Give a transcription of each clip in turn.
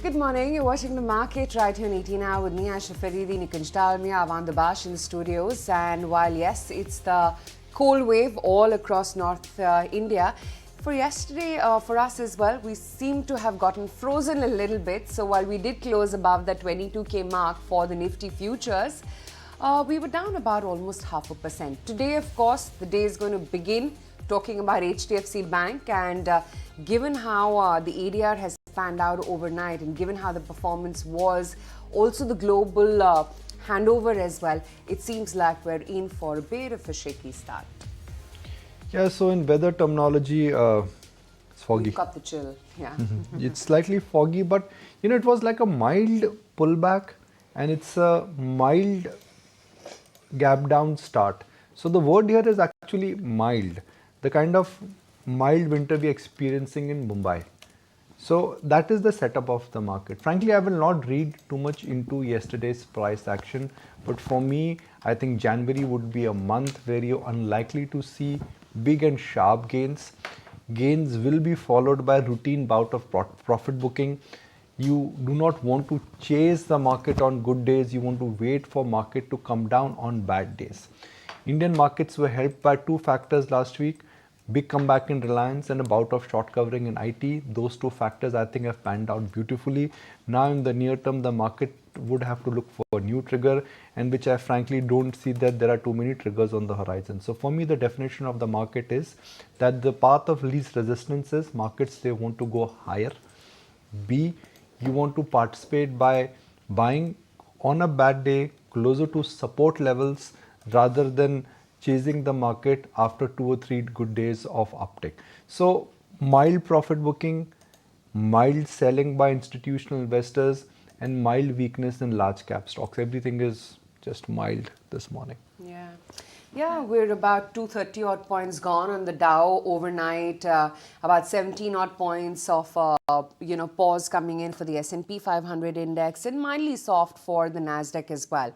Good morning. You're watching The Market right here on 18 Hour with me, Ayesha, Faridi, Nikunj, Dalmia, Avanne, Dubash in the studios. And while, yes, it's the cold wave all across North India, for yesterday, for us as well, we seem to have gotten frozen a little bit. So while we did close above the 22K mark for the Nifty futures, we were down about almost 0.5%. Today, of course, the day is going to begin talking about HDFC Bank, and given how the ADR has panned out overnight and given how the performance was, also the global handover as well, it seems like we're in for a bit of a shaky start. Yeah, so in weather terminology, it's foggy. We've got the chill, yeah. It's slightly foggy, but it was like a mild pullback and it's a mild gap down start. So the word here is actually mild, the kind of mild winter we're experiencing in Mumbai. So that is the setup of the market. Frankly, I will not read too much into yesterday's price action, but for me, I think January would be a month where you're unlikely to see big and sharp gains. Gains will be followed by a routine bout of profit booking. You do not want to chase the market on good days. You want to wait for market to come down on bad days. Indian markets were helped by two factors last week. Big comeback in Reliance and a bout of short covering in IT. Those two factors I think have panned out beautifully. Now in the near term, the market would have to look for a new trigger, and which I frankly don't see that there are too many triggers on the horizon. So for me, the definition of the market is that the path of least resistance is markets, they want to go higher. B, you want to participate by buying on a bad day closer to support levels rather than chasing the market after 2 or 3 good days of uptick. So mild profit booking, mild selling by institutional investors, and mild weakness in large cap stocks. Everything is just mild this morning. Yeah, we're about 230 odd points gone on the Dow overnight, about 17 odd points of pause coming in for the S&P 500 index, and mildly soft for the Nasdaq as well.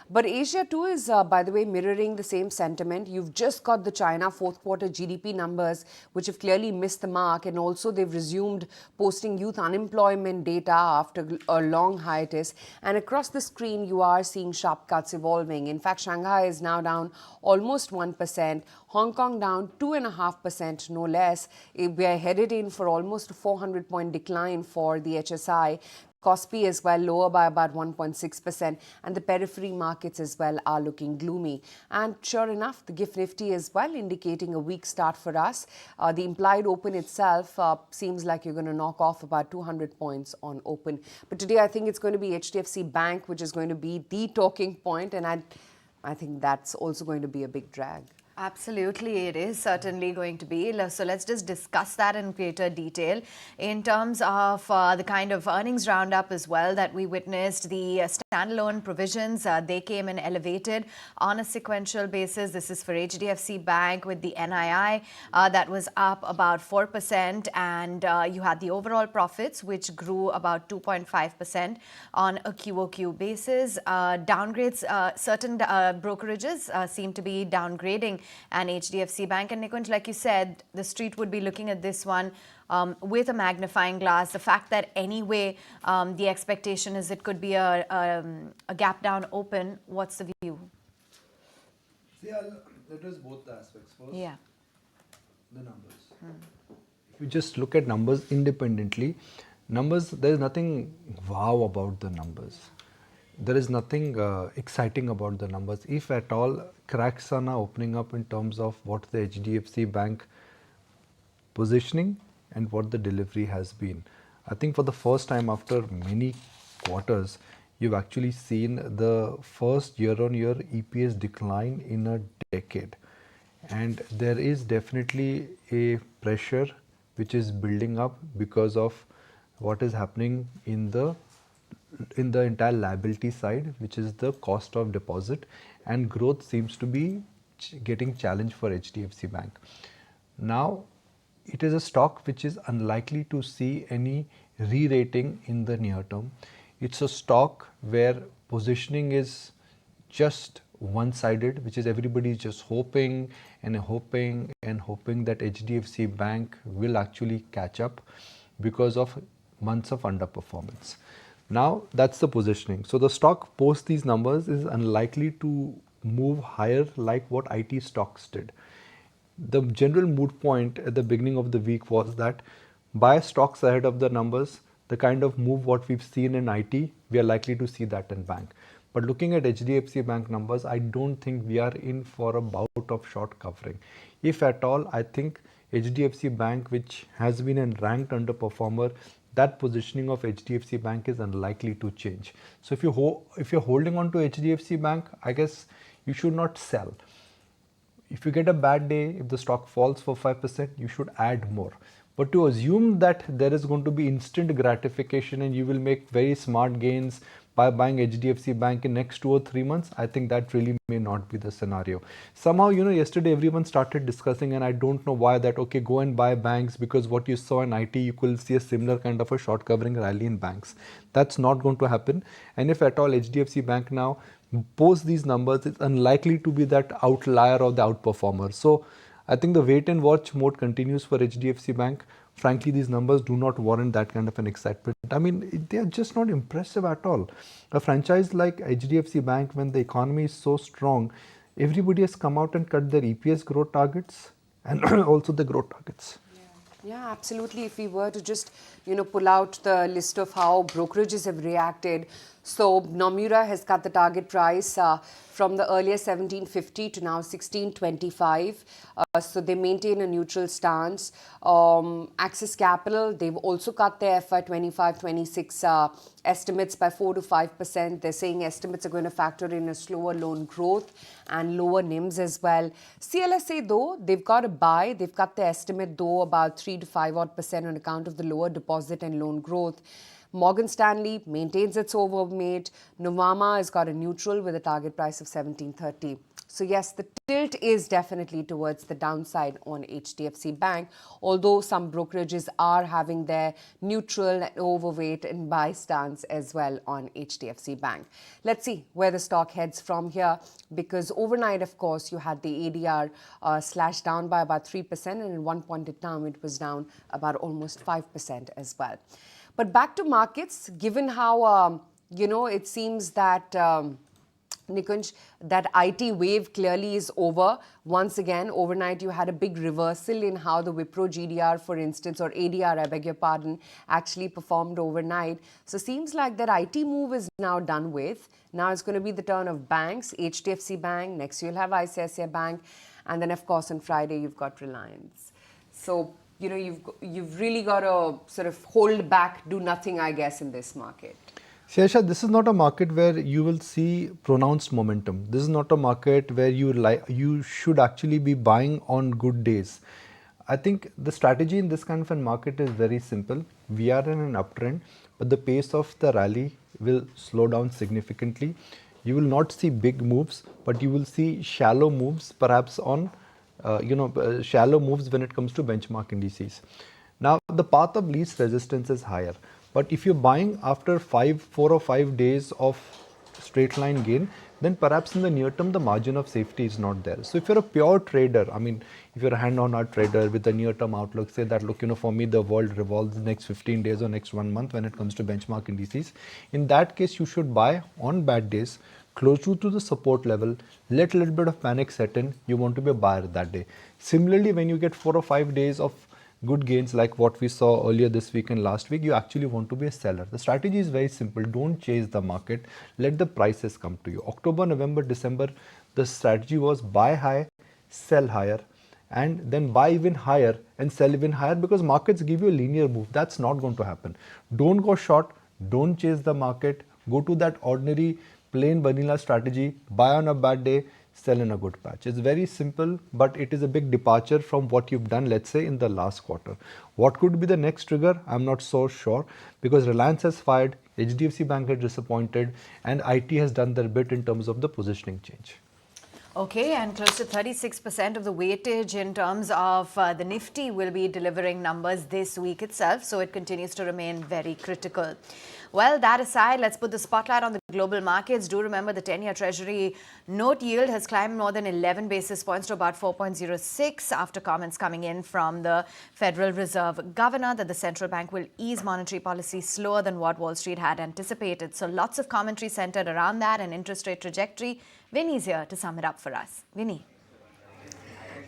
But Asia too is, by the way, mirroring the same sentiment. You've just got the China fourth quarter GDP numbers, which have clearly missed the mark, and also they've resumed posting youth unemployment data after a long hiatus. And across the screen, you are seeing sharp cuts evolving. In fact, Shanghai is now down almost 1%, Hong Kong down 2.5%, no less. We are headed in for almost a 400-point decline for the HSI. Kospi as well lower by about 1.6%, and the periphery markets as well are looking gloomy. And sure enough, the GIFT Nifty as well indicating a weak start for us. The implied open itself seems like you're going to knock off about 200 points on open. But today I think it's going to be HDFC Bank, which is going to be the talking point, and I think that's also going to be a big drag. Absolutely, it is certainly going to be. So let's just discuss that in greater detail in terms of the kind of earnings roundup as well that we witnessed. The standalone provisions, they came in elevated on a sequential basis. This is for HDFC Bank with the NII that was up about 4%, and you had the overall profits which grew about 2.5% on a QOQ basis. Downgrades, certain brokerages seem to be downgrading and HDFC Bank. And Nikunj, like you said, the street would be looking at this one with a magnifying glass. The fact that anyway the expectation is it could be a gap down open. What's the view? See, I'll address both the aspects. First, the numbers. If you just look at numbers independently, there's nothing wow about the numbers. There is nothing exciting about the numbers. If at all, cracks are now opening up in terms of what the HDFC Bank positioning and what the delivery has been. I think for the first time after many quarters, you've actually seen the first year-on-year EPS decline in a decade. And there is definitely a pressure which is building up because of what is happening in the entire liability side, which is the cost of deposit, and growth seems to be getting challenged for HDFC Bank. Now, it is a stock which is unlikely to see any re-rating in the near term. It's a stock where positioning is just one-sided, which is everybody is just hoping and hoping and hoping that HDFC Bank will actually catch up because of months of underperformance. Now that's the positioning. So the stock post these numbers is unlikely to move higher like what IT stocks did. The general mood point at the beginning of the week was that buy stocks ahead of the numbers. The kind of move what we've seen in IT, we are likely to see that in bank. But looking at HDFC Bank numbers, I don't think we are in for a bout of short covering. If at all, I think HDFC Bank, which has been a ranked underperformer, that positioning of HDFC Bank is unlikely to change. So if you're holding on to HDFC Bank, I guess you should not sell. If you get a bad day, if the stock falls for 5%, you should add more. But to assume that there is going to be instant gratification and you will make very smart gains by buying HDFC Bank in next 2 or 3 months, I think that really may not be the scenario. Somehow, yesterday everyone started discussing, and I don't know why, that okay, go and buy banks because what you saw in IT, you could see a similar kind of a short covering rally in banks. That's not going to happen. And if at all HDFC Bank now post these numbers, it's unlikely to be that outlier or the outperformer. So I think the wait and watch mode continues for HDFC Bank. Frankly, these numbers do not warrant that kind of an excitement. I mean, they are just not impressive at all. A franchise like HDFC Bank, when the economy is so strong, everybody has come out and cut their EPS growth targets and also the growth targets. Yeah, absolutely. If we were to just, pull out the list of how brokerages have reacted. So Nomura has cut the target price from the earlier 1750 to now 1625. So they maintain a neutral stance. Axis Capital, they've also cut their FY 25-26 estimates by 4 to 5%. They're saying estimates are going to factor in a slower loan growth and lower NIMs as well. CLSA though, they've got a buy. They've cut their estimate though about 3 to 5% on account of the lower deposit and loan growth. Morgan Stanley maintains its overweight. Nuvama has got a neutral with a target price of 1730. So yes, the tilt is definitely towards the downside on HDFC Bank, although some brokerages are having their neutral and overweight and buy stance as well on HDFC Bank. Let's see where the stock heads from here, because overnight, of course, you had the ADR slashed down by about 3%, and at one point in time, it was down about almost 5% as well. But back to markets, given how, it seems that, Nikunj, that IT wave clearly is over. Once again, overnight, you had a big reversal in how the Wipro GDR, for instance, or ADR, I beg your pardon, actually performed overnight. So seems like that IT move is now done with. Now it's going to be the turn of banks, HDFC Bank. Next, you'll have ICICI Bank. And then, of course, on Friday, you've got Reliance. So you've really got to sort of hold back, do nothing, I guess, in this market. See, Ayesha, this is not a market where you will see pronounced momentum. This is not a market where you should actually be buying on good days. I think the strategy in this kind of a market is very simple. We are in an uptrend, but the pace of the rally will slow down significantly. You will not see big moves, but you will see shallow moves, perhaps on shallow moves when it comes to benchmark indices. Now, the path of least resistance is higher. But if you're buying after 4 or 5 days of straight line gain, then perhaps in the near term, the margin of safety is not there. So if you're a pure trader, I mean, if you're a hand-on-heart trader with a near-term outlook, say that, look, for me, the world revolves the next 15 days or next 1 month when it comes to benchmark indices. In that case, you should buy on bad days, close to the support level, let a little bit of panic set in, you want to be a buyer that day. Similarly, when you get 4 or 5 days of good gains like what we saw earlier this week and last week, you actually want to be a seller. The strategy is very simple. Don't chase the market. Let the prices come to you. October, November, December, the strategy was buy high, sell higher, and then buy even higher and sell even higher, because markets give you a linear move. That's not going to happen. Don't go short. Don't chase the market. Go to that ordinary plain vanilla strategy. Buy on a bad day, sell in a good patch. It's very simple, but it is a big departure from what you've done, let's say, in the last quarter. What could be the next trigger? I'm not so sure, because Reliance has fired, HDFC Bank has disappointed, and IT has done their bit in terms of the positioning change. Okay, and close to 36% of the weightage in terms of the Nifty will be delivering numbers this week itself, so it continues to remain very critical. Well, that aside, let's put the spotlight on the global markets. Do remember the 10-year Treasury note yield has climbed more than 11 basis points to about 4.06 after comments coming in from the Federal Reserve Governor that the central bank will ease monetary policy slower than what Wall Street had anticipated. So lots of commentary centered around that and interest rate trajectory. Vinny's here to sum it up for us. Vinny.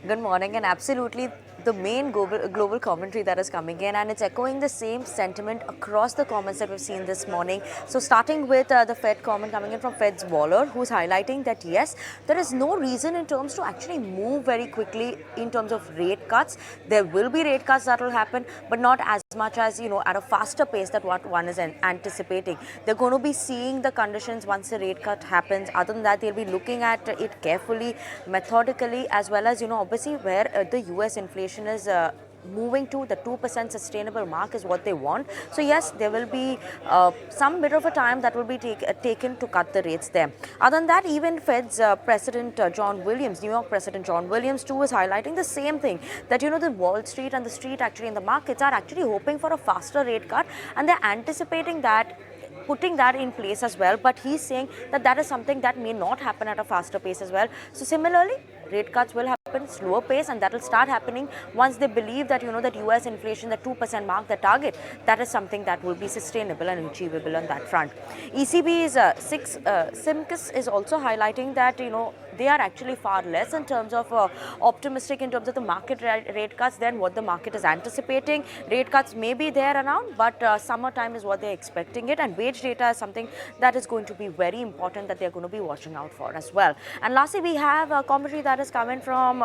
Good morning, and absolutely the main global commentary that is coming in, and it's echoing the same sentiment across the comments that we've seen this morning. So starting with the Fed comment coming in from Fed's Waller, who's highlighting that yes, there is no reason in terms to actually move very quickly in terms of rate cuts. There will be rate cuts that will happen, but not as much as, at a faster pace that what one is anticipating. They're going to be seeing the conditions once the rate cut happens. Other than that, they'll be looking at it carefully, methodically, as well as, obviously where the US inflation is moving to the 2% sustainable mark is what they want. So yes, there will be some bit of a time that will be taken to cut the rates there. Other than that, even Fed's President John Williams, New York President John Williams too, is highlighting the same thing, that the Wall Street and the street actually in the markets are actually hoping for a faster rate cut, and they're anticipating that, putting that in place as well. But he's saying that that is something that may not happen at a faster pace as well. So similarly, rate cuts will happen slower pace, and that will start happening once they believe that that US inflation, the 2% mark, the target, that is something that will be sustainable and achievable on that front. ECB's Simkus is also highlighting that they are actually far less in terms of optimistic in terms of the market rate cuts than what the market is anticipating. Rate cuts may be there around, but summertime is what they're expecting it, and wage data is something that is going to be very important that they're going to be watching out for as well. And lastly, we have a commentary that is coming from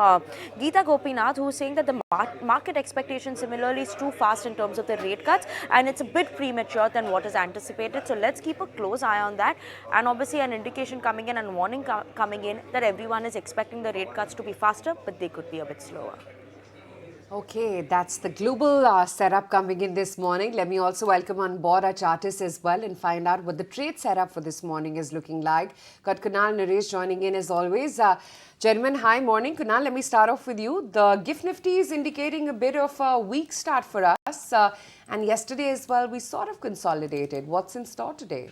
Geeta Gopinath, who's saying that the market expectation similarly is too fast in terms of the rate cuts, and it's a bit premature than what is anticipated. So let's keep a close eye on that, and obviously an indication coming in and warning coming in that everyone is expecting the rate cuts to be faster, but they could be a bit slower. Okay, that's the global setup coming in this morning. Let me also welcome on board our chartists as well and find out what the trade setup for this morning is looking like. Got Kunal Naresh joining in as always. Gentlemen, hi, morning. Kunal, let me start off with you. The GIFT Nifty is indicating a bit of a weak start for us. And yesterday as well, we sort of consolidated. What's in store today?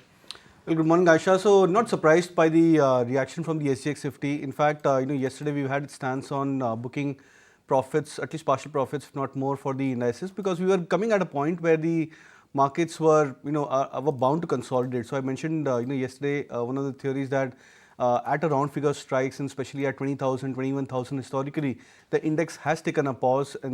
Well, good morning, Ayesha. So, not surprised by the reaction from the SGX 50. In fact, yesterday we had a stance on booking profits, at least partial profits, if not more, for the indices, because we were coming at a point where the markets were, were bound to consolidate. So, I mentioned, yesterday one of the theories that at a round figure strikes, and especially at 20,000, 21,000 historically, the index has taken a pause, and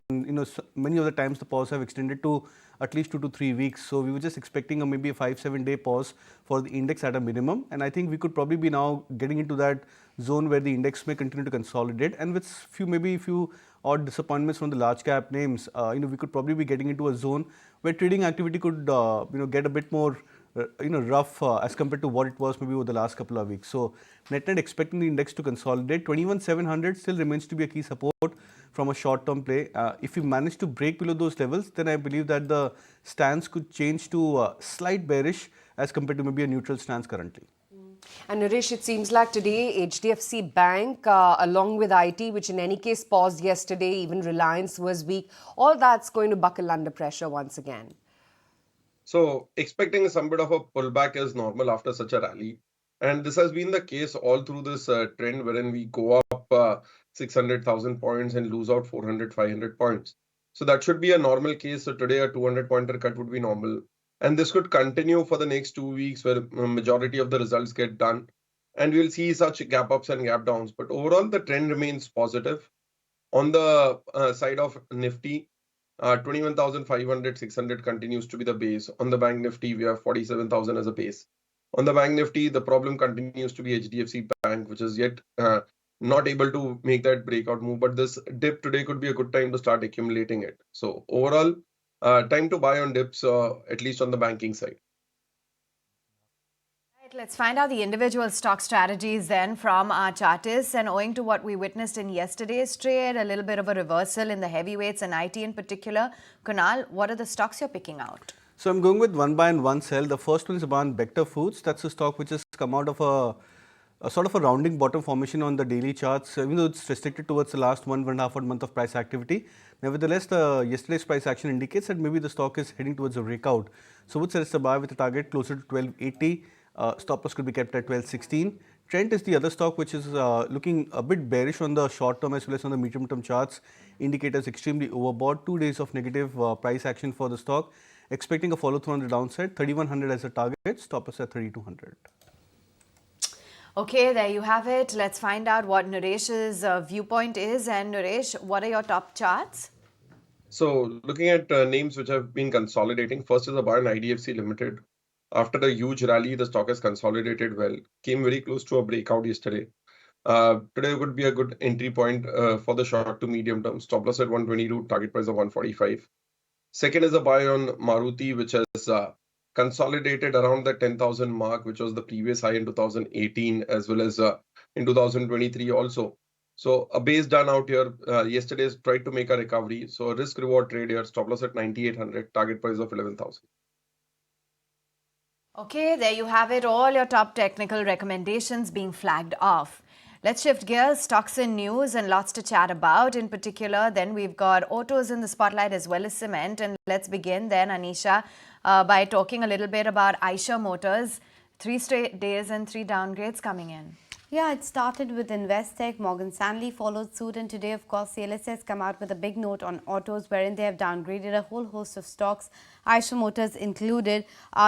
many of the times the pause have extended to at least 2 to 3 weeks. So we were just expecting maybe a 5-7 day pause for the index at a minimum, and I think we could probably be now getting into that zone where the index may continue to consolidate, and with few odd disappointments from the large cap names, we could probably be getting into a zone where trading activity could get a bit more rough as compared to what it was maybe over the last couple of weeks. So net expecting the index to consolidate. 21,700 still remains to be a key support from a short-term play. If we manage to break below those levels, then I believe that the stance could change to slight bearish as compared to maybe a neutral stance currently. And Naresh, it seems like today HDFC Bank along with IT, which in any case paused yesterday, even Reliance was weak, all that's going to buckle under pressure once again. So expecting some bit of a pullback is normal after such a rally. And this has been the case all through this trend wherein we go up 600,000 points and lose out 400, 500 points. So that should be a normal case. So today a 200 pointer cut would be normal. And this could continue for the next 2 weeks where majority of the results get done. And we'll see such gap ups and gap downs. But overall, the trend remains positive. On the side of Nifty, 21,500, 600 continues to be the base. On the Bank Nifty, we have 47,000 as a base. On the Bank Nifty, the problem continues to be HDFC Bank, which is yet not able to make that breakout move. But this dip today could be a good time to start accumulating it. So overall, time to buy on dips, at least on the banking side. Let's find out the individual stock strategies then from our chartists. And owing to what we witnessed in yesterday's trade, a little bit of a reversal in the heavyweights and IT in particular. Kunal, what are the stocks you're picking out? So I'm going with one buy and one sell. The first one is Avanne Vector Foods. That's a stock which has come out of a sort of a rounding bottom formation on the daily charts, even though it's restricted towards the last 1.5 odd month of price activity. Nevertheless, yesterday's price action indicates that maybe the stock is heading towards a breakout. So would suggest a buy with a target closer to 1280. Stop loss could be kept at 1216. Trent is the other stock which is looking a bit bearish on the short term as well as on the medium term charts. Indicators extremely overbought. 2 days of negative price action for the stock. Expecting a follow through on the downside. 3100 as a target. Stop loss at 3200. Okay, there you have it. Let's find out what Naresh's viewpoint is. And Naresh, what are your top charts? So looking at names which have been consolidating, first is a buy on IDFC Limited. After a huge rally, the stock has consolidated well, came very close to a breakout yesterday. Today would be a good entry point for the short to medium term. Stop loss at 122, target price of 145. Second is a buy on Maruti, which has consolidated around the 10,000 mark, which was the previous high in 2018 as well as in 2023 also. So a base done out here. Yesterday's tried to make a recovery. So a risk reward trade here. Stop loss at 9,800. Target price of 11,000. Okay, there you have it. All your top technical recommendations being flagged off. Let's shift gears, stocks and news, and lots to chat about. In particular, then we've got autos in the spotlight as well as cement. And let's begin then, Anisha, by talking a little bit about Ayesha Motors. 3 straight days and 3 downgrades coming in. Yeah, it started with Investec. Morgan Stanley followed suit, and today, of course, CLSA has come out with a big note on autos, wherein they have downgraded a whole host of stocks, Ayesha Motors included.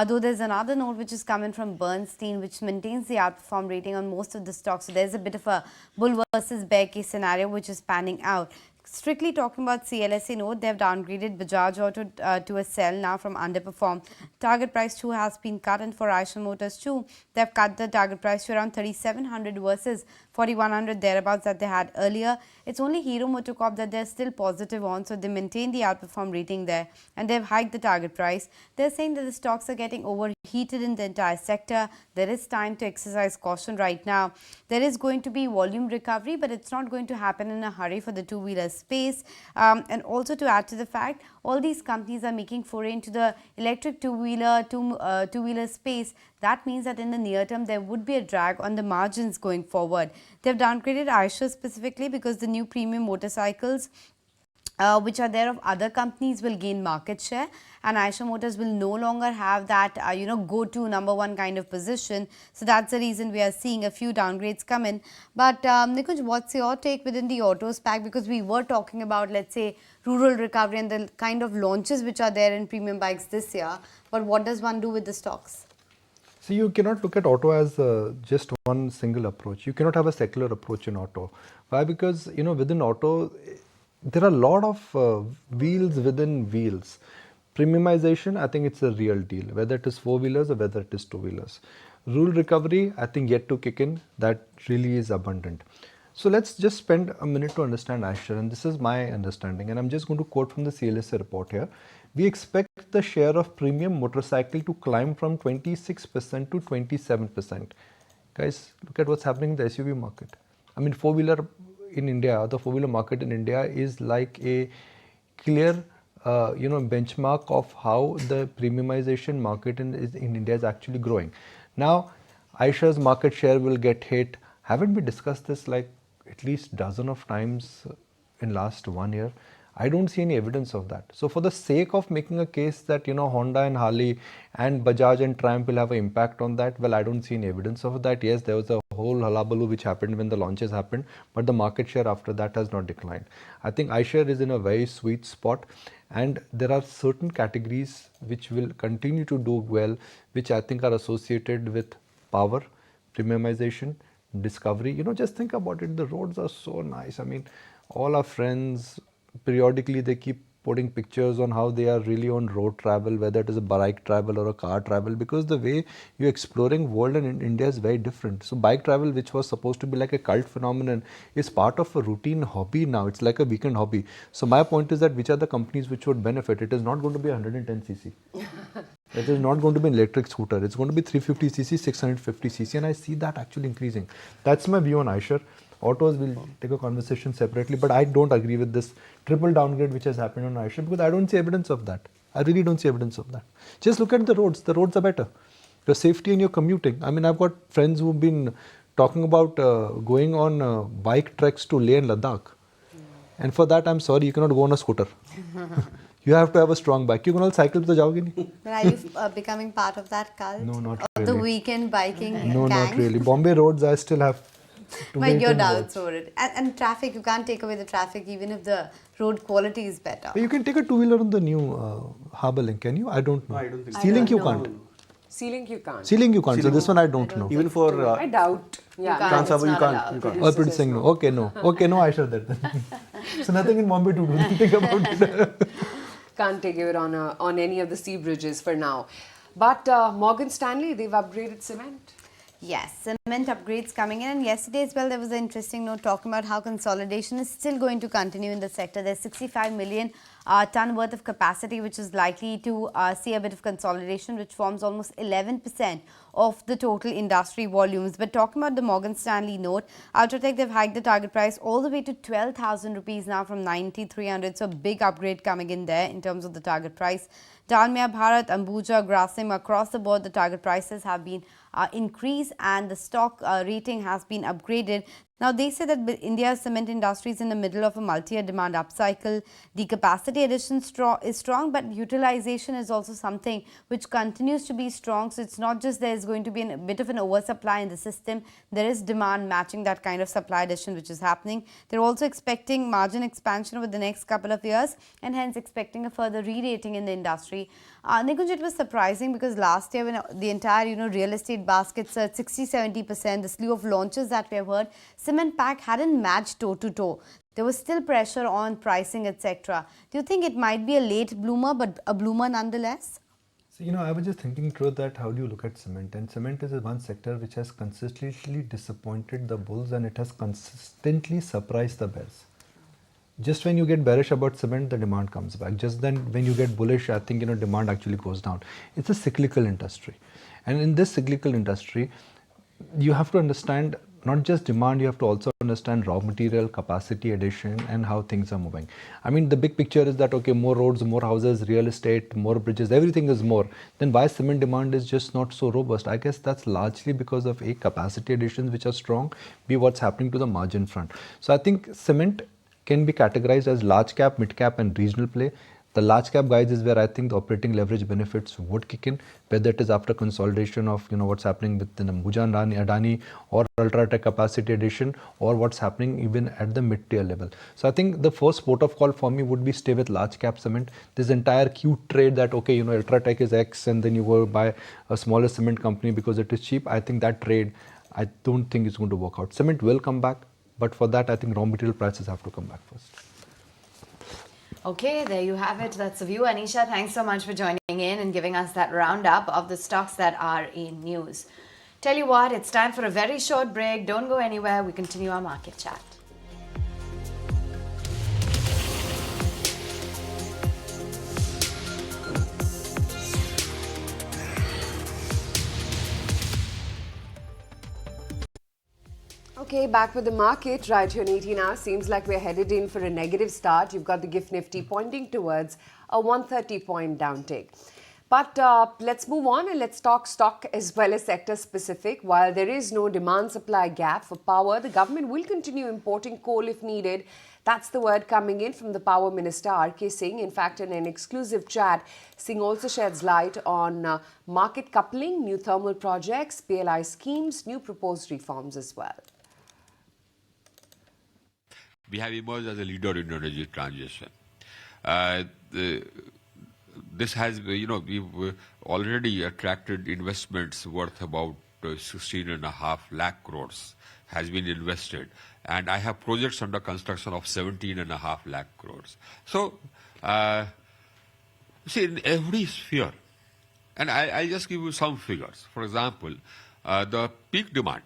Though there's another note which is coming from Bernstein, which maintains the outperform rating on most of the stocks. So there's a bit of a bull versus bear case scenario which is panning out. Strictly talking about CLSA note, they've downgraded Bajaj Auto to a sell now from underperform. Target price too has been cut, and for Ayesha Motors too, they've cut the target price to around 3,700 versus 4,100 thereabouts that they had earlier. It's only Hero MotoCorp that they're still positive on, so they maintain the outperform rating there, and they've hiked the target price. They're saying that the stocks are getting overheated in the entire sector. There is time to exercise caution right now. There is going to be volume recovery, but it's not going to happen in a hurry for the two-wheeler space. And also to add to the fact, all these companies are making foray into the electric two-wheeler space. That means that in the near term, there would be a drag on the margins going forward. They've downgraded Ayesha specifically because the new premium motorcycles which are there of other companies will gain market share, and Ayesha Motors will no longer have that go-to number one kind of position. So that's the reason we are seeing a few downgrades come in. But Nikunj, what's your take within the autos pack? Because we were talking about, let's say, rural recovery and the kind of launches which are there in premium bikes this year. But what does one do with the stocks? So you cannot look at auto as just one single approach. You cannot have a secular approach in auto. Why? Because within auto, there are a lot of wheels within wheels. Premiumization, I think it's a real deal, whether it is four-wheelers or whether it is two-wheelers. Rural recovery, I think yet to kick in, that really is abundant. So let's just spend a minute to understand Ayesha, and this is my understanding, and I'm just going to quote from the CLSA report here. We expect the share of premium motorcycle to climb from 26% to 27%. Guys, look at what's happening in the SUV market. I mean, four-wheeler in India, the four-wheeler market in India is like a clear benchmark of how the premiumization market in India is actually growing. Now, Ayesha's market share will get hit. Haven't we discussed this like at least dozen of times in last 1 year? I don't see any evidence of that. So for the sake of making a case that Honda and Harley and Bajaj and Triumph will have an impact on that, well, I don't see any evidence of that. Yes, there was a whole hullabaloo which happened when the launches happened, but the market share after that has not declined. I think Ayesha is in a very sweet spot, and there are certain categories which will continue to do well, which I think are associated with power, premiumization, discovery. Just think about it. The roads are so nice. I mean, all our friends, periodically they keep putting pictures on how they are really on road travel, whether it is a bike travel or a car travel, because the way you're exploring world in India is very different. So bike travel, which was supposed to be like a cult phenomenon, is part of a routine hobby now. It's like a weekend hobby. So my point is that which are the companies which would benefit? It is not going to be 110cc. It is not going to be an electric scooter. It's going to be 350cc, 650cc, and I see that actually increasing. That's my view on Ayesha. Autos will take a conversation separately, but I don't agree with this triple downgrade which has happened on Ayesha, because I don't see evidence of that. I really don't see evidence of that. Just look at the roads. The roads are better. Your safety and your commuting. I mean, I've got friends who've been talking about going on bike treks to Leh and Ladakh. And for that, I'm sorry, you cannot go on a scooter. You have to have a strong back. You can all cycle to jaoge nahi? But are you becoming part of that cult? No, not Of the really. weekend biking No, gang? not really. Bombay roads, I still have to But wait your and doubts watch. over it. And traffic, you can't take away the traffic even if the road quality is better. You can take a two-wheeler on the new Harbour Link, can you? I don't know. No, I don't think so. Sea Link you know. can't. Sea Link you can't. Sea Link you can't. So Sea this one I don't know. Even for I doubt. Yeah, can't. Trans Harbour, It's you not can't. You allowed. can't. Oh, pretty saying no. Okay, no. Okay, no, Ayesha there then. So nothing in Bombay to do. Think about it. Can't take it on any of the sea bridges for now. But Morgan Stanley, they've upgraded cement. Yes, cement upgrades coming in, and yesterday as well there was an interesting note talking about how consolidation is still going to continue in the sector. There's 65 million ton worth of capacity which is likely to see a bit of consolidation, which forms almost 11% of the total industry volumes. But talking about the Morgan Stanley note, Ultratech, they've hiked the target price all the way to 12,000 rupees now from 9,300. So a big upgrade coming in there in terms of the target price. Dalmia, Bharat, Ambuja, Grasim, across the board the target prices have been increased and the stock rating has been upgraded. Now, they say that India's cement industry is in the middle of a multi-year demand upcycle. The capacity addition is strong, but utilization is also something which continues to be strong. So, it's not just there is going to be a bit of an oversupply in the system. There is demand matching that kind of supply addition which is happening. They're also expecting margin expansion over the next couple of years and hence expecting a further re-rating in the industry. Nikunj, it was surprising because last year when the entire real estate basket surged 60-70%, the slew of launches that we have heard, cement pack hadn't matched toe to toe. There was still pressure on pricing, etc. Do you think it might be a late bloomer but a bloomer nonetheless? So, I was just thinking through that, how do you look at cement? And cement is one sector which has consistently disappointed the bulls and it has consistently surprised the bears. Just when you get bearish about cement, the demand comes back. Just then when you get bullish, I think demand actually goes down. It's a cyclical industry. And in this cyclical industry, you have to understand not just demand, you have to also understand raw material, capacity addition and how things are moving. I mean, the big picture is that, okay, more roads, more houses, real estate, more bridges, everything is more. Then why cement demand is just not so robust? I guess that's largely because of A, capacity additions which are strong, B, what's happening to the margin front. So I think cement can be categorized as large cap, mid cap and regional play. The large cap guys is where I think the operating leverage benefits would kick in, whether it is after consolidation of what's happening with Ambuja and Adani or Ultratech capacity addition or what's happening even at the mid tier level. So I think the first port of call for me would be stay with large cap cement. This entire cute trade that okay Ultratech is X and then you go buy a smaller cement company because it is cheap. I think that trade I don't think is going to work out. Cement will come back. But for that, I think raw material prices have to come back first. Okay, there you have it. That's the view. Anisha, thanks so much for joining in and giving us that roundup of the stocks that are in news. Tell you what, it's time for a very short break. Don't go anywhere. We continue our market chat. Okay, back with the market right here in 18 hours. Seems like we're headed in for a negative start. You've got the GIFT Nifty pointing towards a 130-point downtick. But let's move on and let's talk stock as well as sector specific. While there is no demand-supply gap for power, the government will continue importing coal if needed. That's the word coming in from the Power Minister R.K. Singh. In fact, in an exclusive chat, Singh also sheds light on market coupling, new thermal projects, PLI schemes, new proposed reforms as well. We have emerged as a leader in energy transition. This has, we've already attracted investments worth about 16.5 lakh crores has been invested. And I have projects under construction of 17.5 lakh crores. So, see, in every sphere, and I'll just give you some figures. For example, the peak demand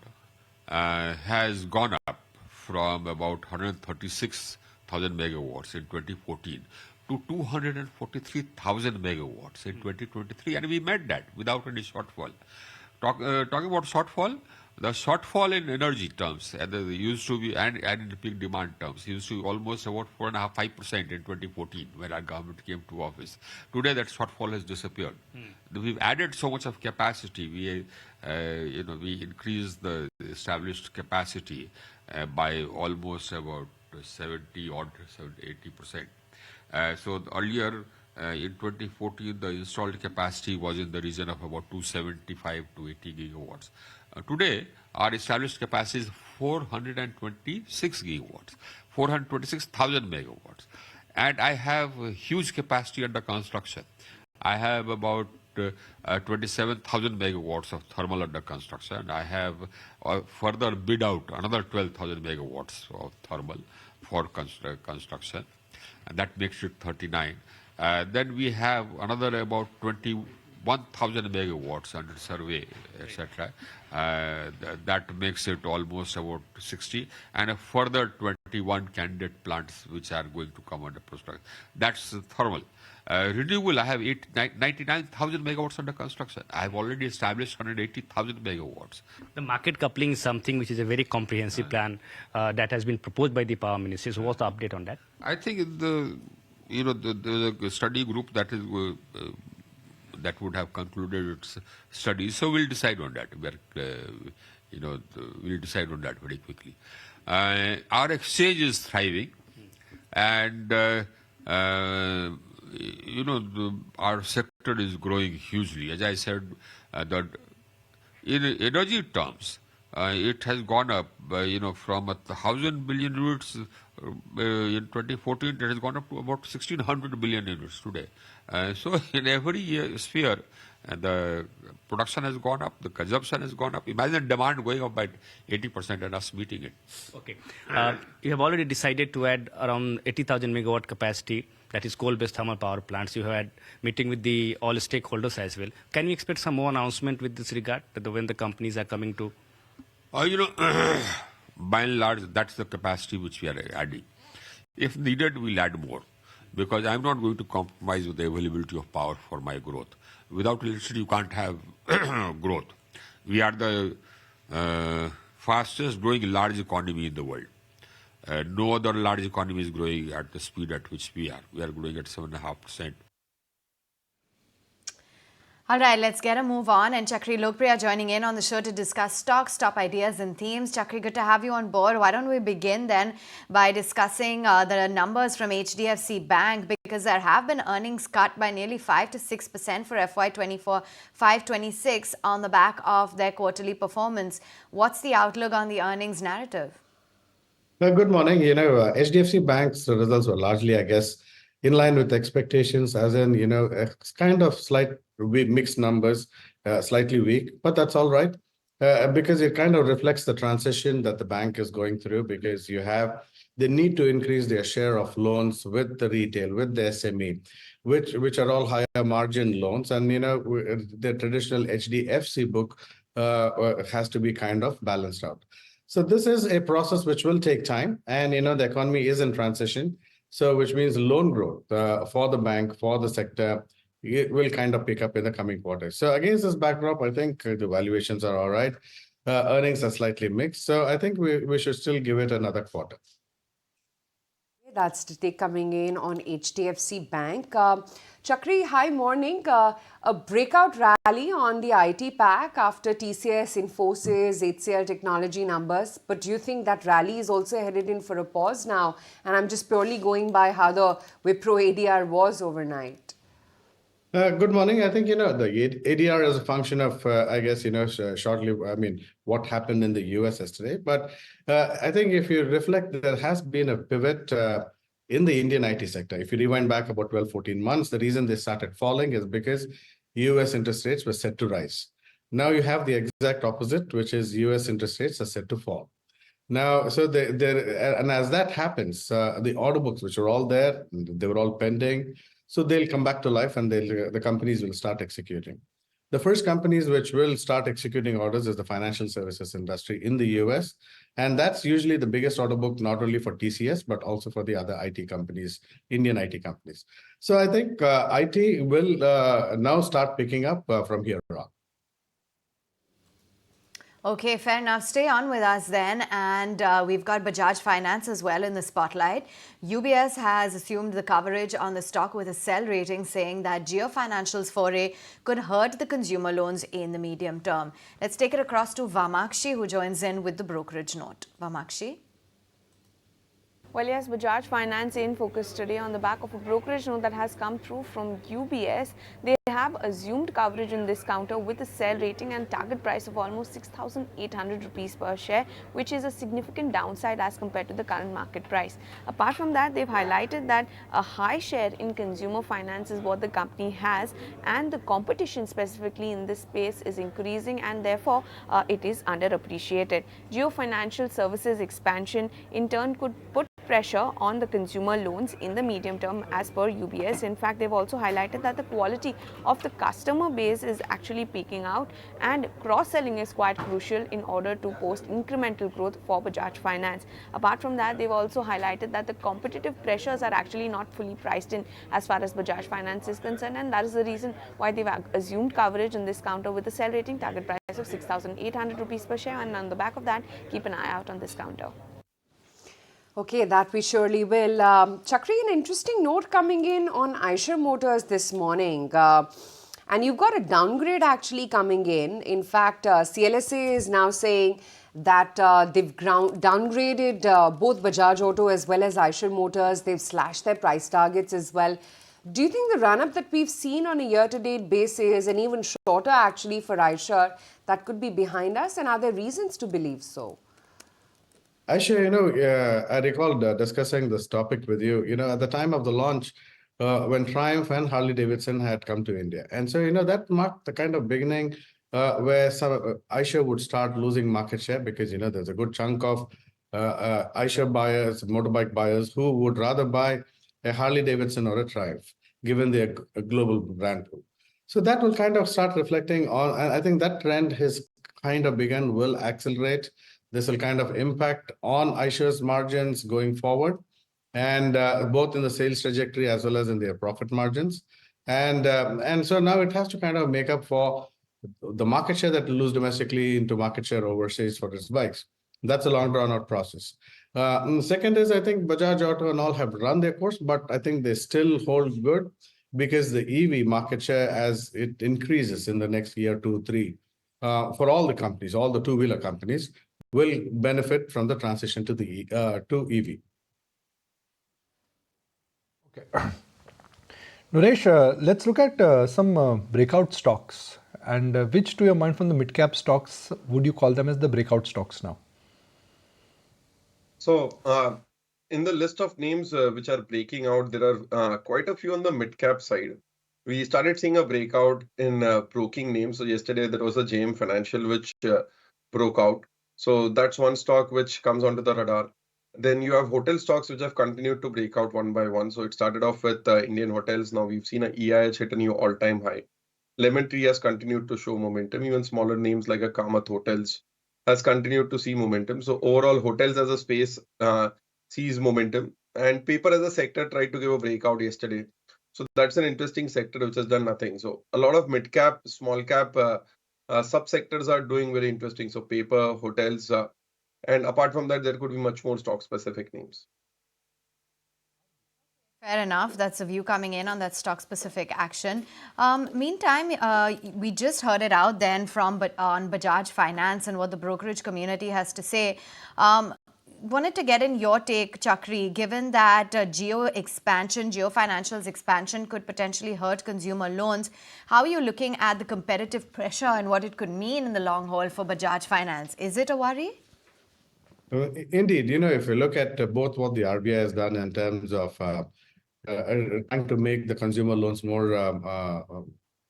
has gone up from about 136,000 megawatts in 2014 to 243,000 megawatts in 2023, and we met that without any shortfall. Talking about shortfall, the shortfall in energy terms used to be, and in peak demand terms, used to be almost about 4.5-5% in 2014 when our government came to office. Today, that shortfall has disappeared. We've added so much of capacity. We increased the established capacity by almost about 80%. So earlier In 2014, the installed capacity was in the region of about 275 to 80 gigawatts. Today, our established capacity is 426 gigawatts, 426,000 megawatts. And I have a huge capacity under construction. I have about 27,000 megawatts of thermal under construction. I have further bid out another 12,000 megawatts of thermal for construction, and that makes it 39. Then we have another about 21,000 megawatts under survey, etc. That makes it almost about 60, and a further 21 candidate plants which are going to come under construction. That's thermal. Renewable, I have 99,000 megawatts under construction. I have already established 180,000 megawatts. The market coupling is something which is a very comprehensive plan that has been proposed by the Power Ministry. So what's the update on that? I think there's a study group that is that would have concluded its studies. So we'll decide on that. We'll decide on that very quickly. Our exchange is thriving, and our sector is growing hugely. As I said, that in energy terms, it has gone up, from 1,000 billion units in 2014, it has gone up to about 1,600 billion units today. So in every sphere, the production has gone up, the consumption has gone up. Imagine demand going up by 80% and us meeting it. Okay. You have already decided to add around 80,000 megawatt capacity, that is coal-based thermal power plants. You have had meeting with the all stakeholders as well. Can we expect some more announcement with this regard, when the companies are coming to? By and large, that's the capacity which we are adding. If needed, we'll add more, because I'm not going to compromise with the availability of power for my growth. Without electricity, you can't have growth. We are the fastest growing large economy in the world. No other large economy is growing at the speed at which we are. We are growing at 7.5%. All right, let's get a move on. And Chakri Lokpriya joining in on the show to discuss stocks, top ideas and themes. Chakri, good to have you on board. Why don't we begin then by discussing the numbers from HDFC Bank, because there have been earnings cut by nearly 5 to 6% for FY24, 526 on the back of their quarterly performance. What's the outlook on the earnings narrative? Good morning. HDFC Bank's results were largely, I guess, in line with expectations, as in, it's kind of slight mixed numbers, slightly weak, but that's all right, because it kind of reflects the transition that the bank is going through, because you have the need to increase their share of loans with the retail, with the SME, which are all higher margin loans. And, the traditional HDFC book has to be kind of balanced out. So this is a process which will take time, and, the economy is in transition. So which means loan growth for the bank, for the sector, it will kind of pick up in the coming quarters. So against this backdrop, I think the valuations are all right. Earnings are slightly mixed. So I think we should still give it another quarter. That's the take coming in on HDFC Bank. Chakri, hi, morning. A breakout rally on the IT pack after TCS, Infosys, HCL Technology numbers. But do you think that rally is also headed in for a pause now? And I'm just purely going by how the Wipro ADR was overnight. Good morning. I think, the ADR is a function of, I guess, shortly, what happened in the US yesterday. But I think if you reflect, there has been a pivot in the Indian IT sector. If you rewind back about 12, 14 months, the reason they started falling is because US interest rates were set to rise. Now you have the exact opposite, which is US interest rates are set to fall. Now, so and as that happens, the order books, which are all there, they were all pending. So they'll come back to life, and the companies will start executing. The first companies which will start executing orders is the financial services industry in the US. And that's usually the biggest order book, not only for TCS, but also for the other IT companies, Indian IT companies. So I think IT will now start picking up from here on. Okay, fair enough. Stay on with us then. And we've got Bajaj Finance as well in the spotlight. UBS has assumed the coverage on the stock with a sell rating, saying that Jio Financial's foray could hurt the consumer loans in the medium term. Let's take it across to Vamakshi, who joins in with the brokerage note. Vamakshi. Well, yes, Bajaj Finance in focus today on the back of a brokerage note that has come through from UBS. They have assumed coverage in this counter with a sell rating and target price of almost 6,800 rupees per share, which is a significant downside as compared to the current market price. Apart from that, they've highlighted that a high share in consumer finance is what the company has, and the competition specifically in this space is increasing, and therefore it is underappreciated. Geo Financial Services expansion in turn could put pressure on the consumer loans in the medium term as per UBS. In fact, they've also highlighted that the quality of the customer base is actually peaking out, and cross-selling is quite crucial in order to post incremental growth for Bajaj Finance. Apart from that, they've also highlighted that the competitive pressures are actually not fully priced in as far as Bajaj Finance is concerned, and that is the reason why they've assumed coverage in this counter with a sell rating target price of 6,800 rupees per share, and on the back of that, keep an eye out on this counter. Okay, that we surely will. Chakri, an interesting note coming in on Ayesha Motors this morning. And you've got a downgrade actually coming in. In fact, CLSA is now saying that they've downgraded both Bajaj Auto as well as Ayesha Motors. They've slashed their price targets as well. Do you think the run-up that we've seen on a year-to-date basis, and even shorter actually for Ayesha, that could be behind us? And are there reasons to believe so? Actually, I recall discussing this topic with you, at the time of the launch, when Triumph and Harley Davidson had come to India. And so, that marked the kind of beginning where some Ayesha would start losing market share because, there's a good chunk of Ayesha buyers, motorbike buyers who would rather buy a Harley Davidson or a Triumph, given their global brand pool. So that will kind of start reflecting on, and I think that trend has kind of begun, will accelerate. This will kind of impact on Ayesha's margins going forward, and both in the sales trajectory as well as in their profit margins. And so now it has to kind of make up for the market share that it lose domestically into market share overseas for its bikes. That's a long drawn out process. Second is, I think Bajaj Auto and all have run their course, but I think they still hold good because the EV market share, as it increases in the next year, 2, 3, for all the companies, all the two-wheeler companies, will benefit from the transition to the to EV. Okay. Naresh, let's look at some breakout stocks. And which, to your mind, from the mid-cap stocks, would you call them as the breakout stocks now? So, in the list of names which are breaking out, there are quite a few on the mid-cap side. We started seeing a breakout in broking names. So yesterday there was a JM Financial which broke out. So that's one stock which comes onto the radar. Then you have hotel stocks which have continued to break out one by one. So it started off with Indian Hotels. Now we've seen a EIH hit a new all-time high. Lemon Tree has continued to show momentum. Even smaller names like a Kamath Hotels has continued to see momentum. So overall, hotels as a space sees momentum. And paper as a sector tried to give a breakout yesterday. So that's an interesting sector which has done nothing. So a lot of mid-cap, small-cap subsectors are doing very interesting. So paper, hotels, and apart from that, there could be much more stock-specific names. Fair enough. That's a view coming in on that stock-specific action. Meantime, we just heard it out then from on Bajaj Finance and what the brokerage community has to say. Wanted to get in your take, Chakri, given that Geo Financial's expansion could potentially hurt consumer loans. How are you looking at the competitive pressure and what it could mean in the long haul for Bajaj Finance? Is it a worry? Indeed, if you look at both what the RBI has done in terms of trying to make the consumer loans more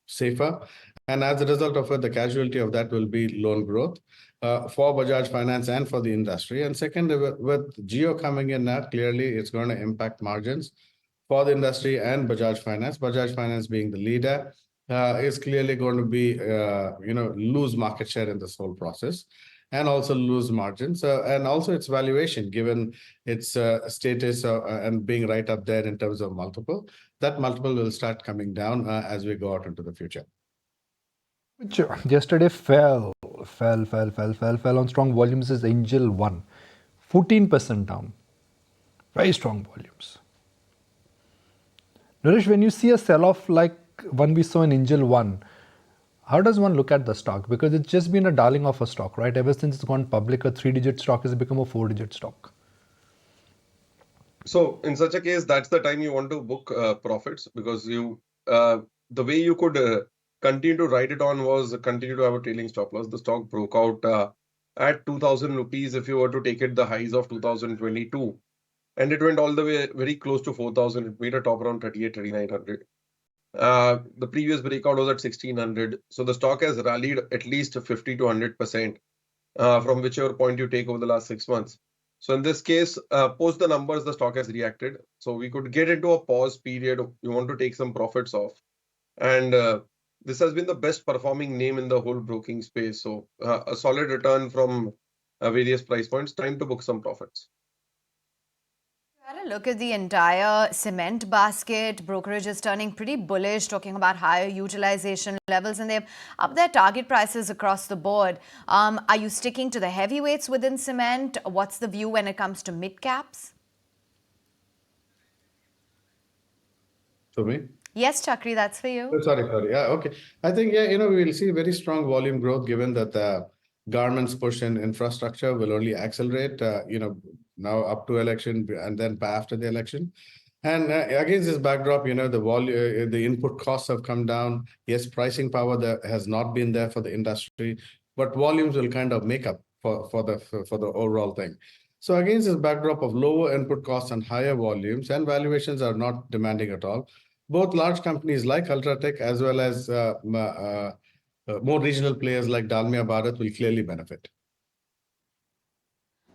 safer, and as a result of it, the casualty of that will be loan growth for Bajaj Finance and for the industry. And second, with Geo coming in now, clearly it's going to impact margins for the industry and Bajaj Finance. Bajaj Finance being the leader is clearly going to be, lose market share in this whole process, and also lose margins, and also its valuation, given its status and being right up there in terms of multiple. That multiple will start coming down as we go out into the future. Which yesterday fell on strong volumes is Angel One, 14% down. Very strong volumes. Naresh, when you see a sell-off like one we saw in Angel One, how does one look at the stock? Because it's just been a darling of a stock, right? Ever since it's gone public, a 3-digit stock has become a 4-digit stock. So in such a case, that's the time you want to book profits, because the way you could continue to ride it on was continue to have a trailing stop loss. The stock broke out at 2000 rupees if you were to take it the highs of 2022, and it went all the way very close to 4000. It made a top around 3900. The previous breakout was at 1600. So the stock has rallied at least 50 to 100% from whichever point you take over the last 6 months. So in this case, post the numbers, the stock has reacted. So we could get into a pause period. You want to take some profits off. And this has been the best performing name in the whole broking space. So a solid return from various price points. Time to book some profits. Had a look at the entire cement basket. Brokerage is turning pretty bullish, talking about higher utilization levels, and they've upped their target prices across the board. Are you sticking to the heavyweights within cement? What's the view when it comes to mid caps? For me? Yes, Chakri, that's for you. Oh, sorry. Yeah, okay. I think, yeah, we will see very strong volume growth given that the government's push in infrastructure will only accelerate, now up to election and then after the election. And against this backdrop, the input costs have come down. Yes, pricing power that has not been there for the industry, but volumes will kind of make up for the overall thing. So against this backdrop of lower input costs and higher volumes, and valuations are not demanding at all, both large companies like Ultratech as well as more regional players like Dalmia Bharat will clearly benefit.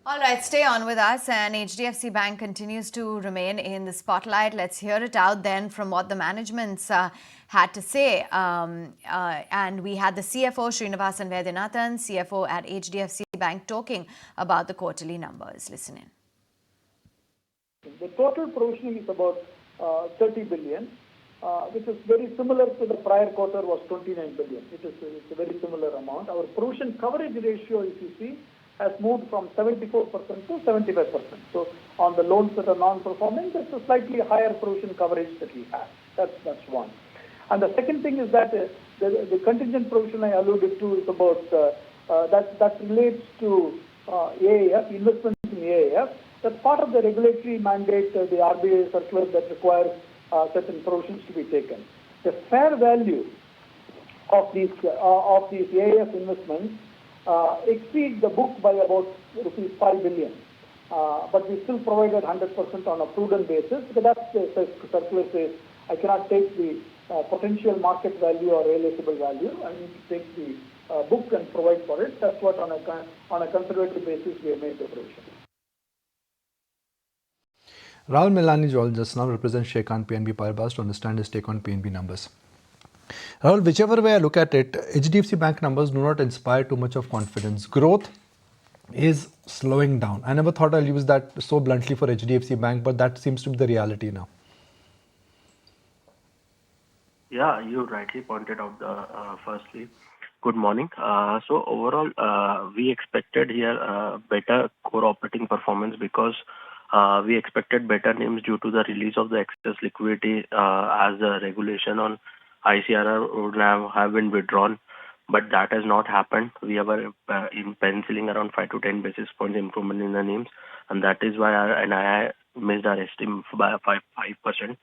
All right, stay on with us. And HDFC Bank continues to remain in the spotlight. Let's hear it out then from what the managements had to say. And we had the CFO, Srinivasan Vaidyanathan, CFO at HDFC Bank, talking about the quarterly numbers. Listen in. The total provisioning is about 30 billion, which is very similar to the prior quarter was 29 billion. It's a very similar amount. Our provision coverage ratio, if you see, has moved from 74% to 75%. So on the loans that are non-performing, there's a slightly higher provision coverage that we have. That's one. And the second thing is that the contingent provision I alluded to is about that relates to AAF, investments in AAF. That's part of the regulatory mandate, the RBI circular that requires certain provisions to be taken. The fair value of these AAF investments exceed the book by about rupees 5 billion. But we still provided 100% on a prudent basis, because that's the circular says I cannot take the potential market value or realizable value. I need to take the book and provide for it. That's what on a conservative basis we have made the provision. Rahul Milani joins us now, represents Sharekhan PNB Paribas to understand his take on PNB numbers. Rahul, whichever way I look at it, HDFC Bank numbers do not inspire too much of confidence. Growth is slowing down. I never thought I'll use that so bluntly for HDFC Bank, but that seems to be the reality now. Yeah, you rightly pointed out firstly. Good morning. So overall, we expected here better core operating performance because we expected better names due to the release of the excess liquidity as the regulation on ICRR would have been withdrawn, but that has not happened. We were in penciling around 5 to 10 basis points improvement in the names, and that is why our NII missed our estimate by 5%.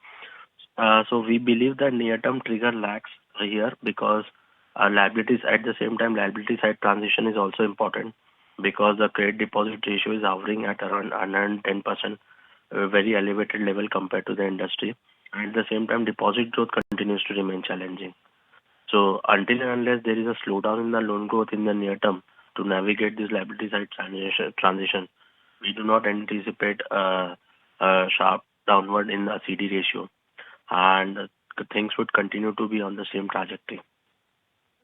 So we believe that near-term trigger lacks here because liabilities at the same time, liability side transition is also important because the credit deposit ratio is hovering at around 110%, a very elevated level compared to the industry. At the same time, deposit growth continues to remain challenging. So until and unless there is a slowdown in the loan growth in the near term to navigate this liability side transition, we do not anticipate a sharp downward in the CD ratio, and things would continue to be on the same trajectory.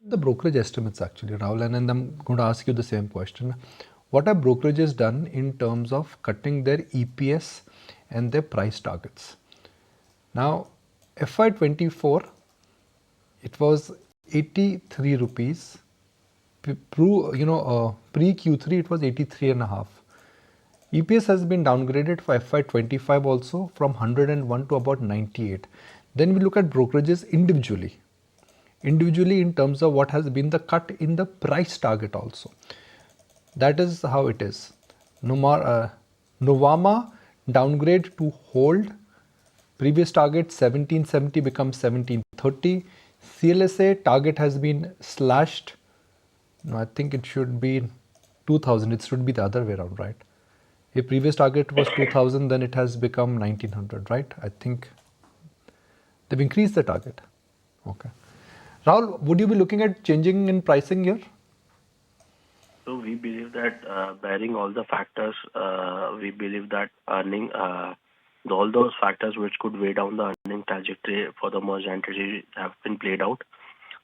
The brokerage estimates actually, Rahul, and then I'm going to ask you the same question. What have brokerages done in terms of cutting their EPS and their price targets? Now, FY24, it was 83 rupees. Pre-Q3, it was 83.5. EPS has been downgraded for FY25 also from 101 to about 98. Then we look at brokerages individually in terms of what has been the cut in the price target also. That is how it is. Nuvama downgrade to hold. Previous target 1770 becomes 1730. CLSA target has been slashed. No, I think it should be 2000. It should be the other way around, right? If previous target was 2000, then it has become 1900, right? I think they've increased the target. Okay. Rahul, would you be looking at changing in pricing here? So we believe that bearing all the factors, we believe that all those factors which could weigh down the earning trajectory for the merged entity have been played out.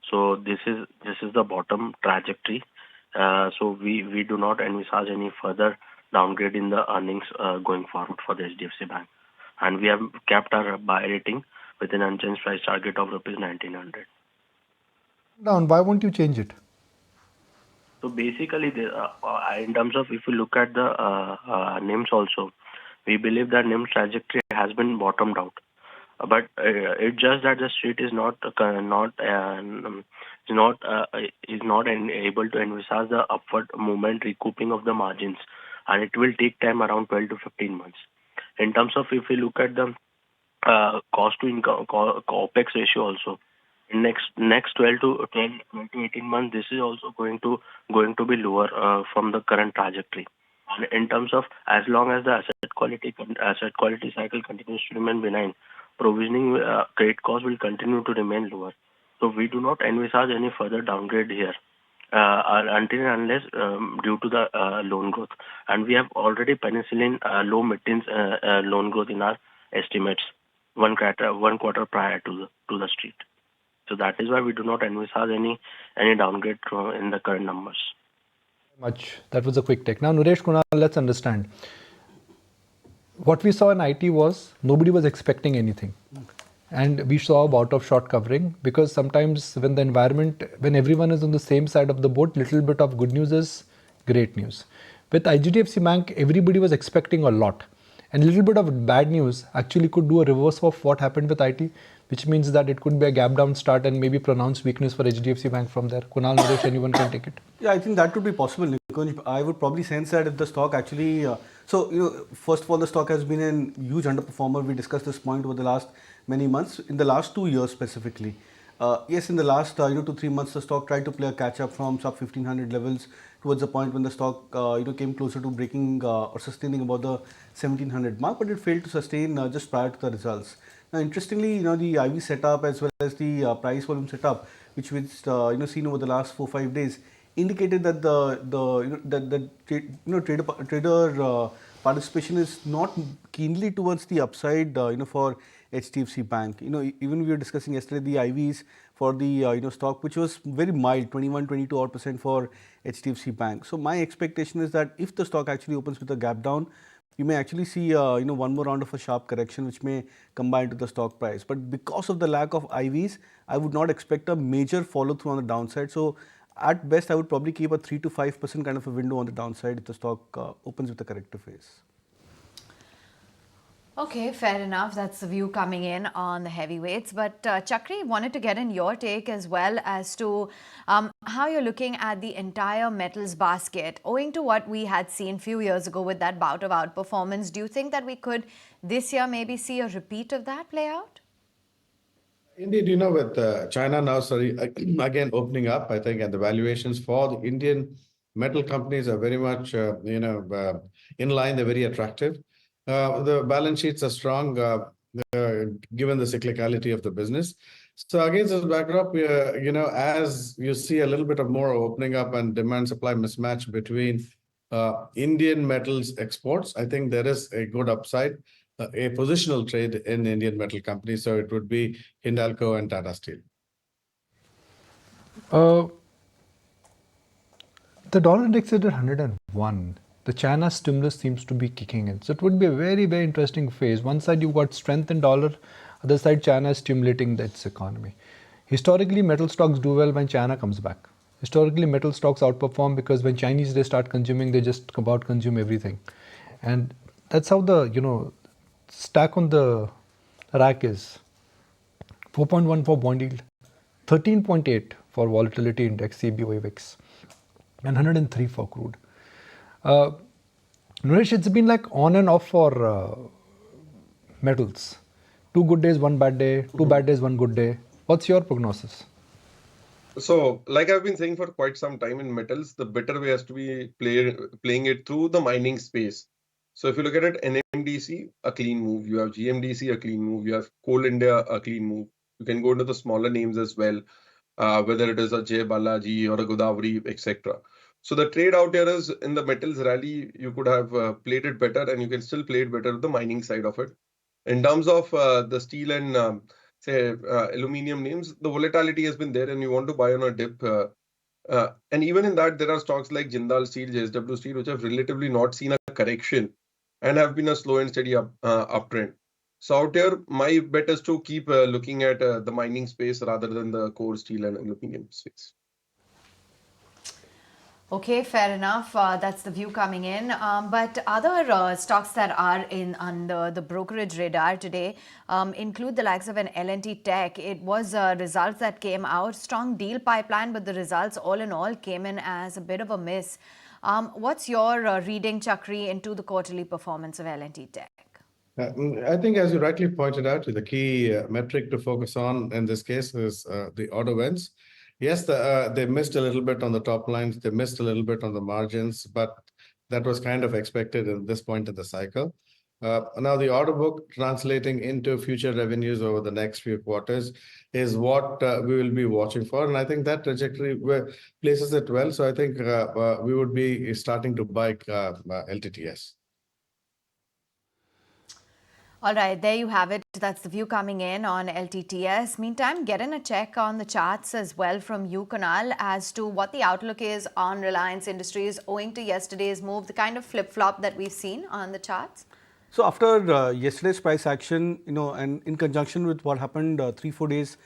So this is the bottom trajectory. So we do not envisage any further downgrade in the earnings going forward for the HDFC Bank, and we have kept our buy rating with an unchanged price target of rupees 1900. Down. Why won't you change it? So basically, in terms of if you look at the NIMs also, we believe that NIMs trajectory has been bottomed out. But it's just that the street is not able to envisage the upward movement recouping of the margins, and it will take time around 12 to 15 months. In terms of if we look at the cost to income OPEX ratio also, in next 12 to 18 months, this is also going to be lower from the current trajectory. And in terms of as long as the asset quality cycle continues to remain benign, provisioning credit cost will continue to remain lower. So we do not envisage any further downgrade here until and unless due to the loan growth. And we have already penicillin low mid-teens loan growth in our estimates one quarter prior to the street. So that is why we do not envisage any downgrade in the current numbers. Much. That was a quick take. Now, Naresh, Kunal, let's understand. What we saw in IT was nobody was expecting anything. And we saw a bout of short covering, because sometimes when everyone is on the same side of the boat, little bit of good news is great news. With HDFC Bank, everybody was expecting a lot. And a little bit of bad news actually could do a reverse of what happened with IT, which means that it could be a gap down start and maybe pronounced weakness for HDFC Bank from there. Kunal, Naresh, anyone can take it. Yeah, I think that could be possible, Nikunj. I would probably sense that if the stock actually, first of all, the stock has been a huge underperformer. We discussed this point over the last many months, in the last 2 years specifically. Yes, in the last 2 to 3 months, the stock tried to play a catch up from sub 1500 levels towards the point when the stock came closer to breaking or sustaining about the 1700 mark, but it failed to sustain just prior to the results. Now, interestingly, the IV setup as well as the price volume setup, which we've seen over the last 4-5 days, indicated that trader participation is not keenly towards the upside, for HDFC Bank. Even we were discussing yesterday the IVs for the stock, which was very mild, 21-22% for HDFC Bank. So my expectation is that if the stock actually opens with a gap down, you may actually see one more round of a sharp correction, which may combine to the stock price. But because of the lack of IVs, I would not expect a major follow through on the downside. So at best, I would probably keep a 3 to 5% kind of a window on the downside if the stock opens with a corrective phase. Okay, fair enough. That's the view coming in on the heavyweights. But Chakri, wanted to get in your take as well as to how you're looking at the entire metals basket. Owing to what we had seen a few years ago with that bout of outperformance, do you think that we could this year maybe see a repeat of that play out? Indeed, with China now, again opening up, I think, and the valuations for the Indian metal companies are very much, in line. They're very attractive. The balance sheets are strong, given the cyclicality of the business. So against this backdrop, as you see a little bit of more opening up and demand-supply mismatch between Indian metals exports, I think there is a good upside, a positional trade in Indian metal companies. So it would be Hindalco and Tata Steel. The dollar index is at 101. The China stimulus seems to be kicking in. So it would be a very, very interesting phase. One side you've got strength in dollar, other side China is stimulating its economy. Historically, metal stocks do well when China comes back. Historically, metal stocks outperform because when Chinese they start consuming, they just about consume everything. And that's how the, stack on the rack is. 4.1 for bond yield, 13.8 for volatility index, CBOE VIX, and 103 for crude. Naresh, it's been like on and off for metals. 2 good days, 1 bad day, 2 bad days, 1 good day. What's your prognosis? So, like I've been saying for quite some time in metals, the better way has to be playing it through the mining space. So, if you look at it, NMDC, a clean move. You have GMDC, a clean move. You have Coal India, a clean move. You can go into the smaller names as well, whether it is a Jay Balaji or a Godavari, etc. So, the trade out here is in the metals rally, you could have played it better, and you can still play it better with the mining side of it. In terms of the steel and say aluminium names, the volatility has been there and you want to buy on a dip. And even in that, there are stocks like Jindal Steel, JSW Steel, which have relatively not seen a correction and have been a slow and steady uptrend. So out here, my bet is to keep looking at the mining space rather than the core steel and aluminum space. Okay, fair enough. That's the view coming in. But other stocks that are in under the brokerage radar today include the likes of an L&T Tech. It was results that came out, strong deal pipeline, but the results all in all came in as a bit of a miss. What's your reading, Chakri, into the quarterly performance of L&T Tech? I think, as you rightly pointed out, the key metric to focus on in this case is the order wins. Yes, they missed a little bit on the top lines. They missed a little bit on the margins, but that was kind of expected at this point in the cycle. Now, the order book translating into future revenues over the next few quarters is what we will be watching for. And I think that trajectory places it well. So I think we would be starting to buy LTTS. All right, there you have it. That's the view coming in on LTTS. Meantime, get in a check on the charts as well from you, Kunal, as to what the outlook is on Reliance Industries owing to yesterday's move, the kind of flip-flop that we've seen on the charts. So after yesterday's price action, and in conjunction with what happened 3-4 days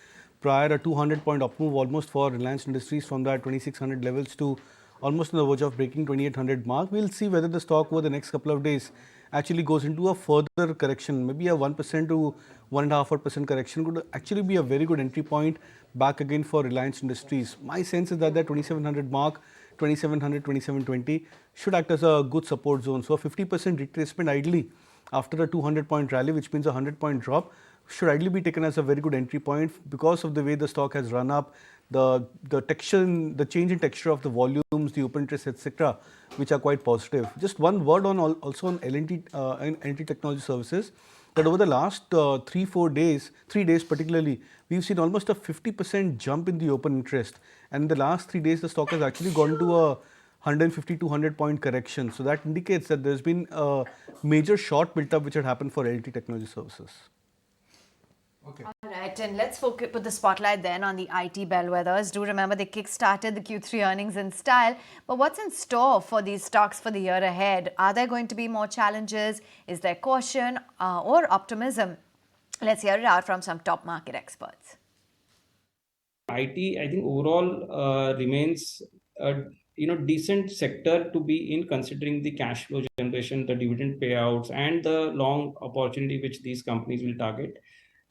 prior, a 200-point up move almost for Reliance Industries from that 2600 levels to almost on the verge of breaking 2800 mark. We'll see whether the stock over the next couple of days actually goes into a further correction. Maybe a 1% to 1.5% correction could actually be a very good entry point back again for Reliance Industries. My sense is that the 2700 mark, 2700, 2720 should act as a good support zone. So a 50% retracement ideally after a 200-point rally, which means a 100-point drop, should ideally be taken as a very good entry point because of the way the stock has run up, the texture, the change in texture of the volumes, the open interest, etc., which are quite positive. Just one word on also on L&T Technology Services, that over the last 3 days particularly, we've seen almost a 50% jump in the open interest. And in the last 3 days, the stock has actually gone to a 150 to 100-point correction. So that indicates that there's been a major short built up which had happened for L&T Technology Services. Okay. All right, and let's put the spotlight then on the IT bellwethers. Do remember they kick-started the Q3 earnings in style. But what's in store for these stocks for the year ahead? Are there going to be more challenges? Is there caution or optimism? Let's hear it out from some top market experts. IT, I think overall remains a decent sector to be in, considering the cash flow generation, the dividend payouts, and the long opportunity which these companies will target.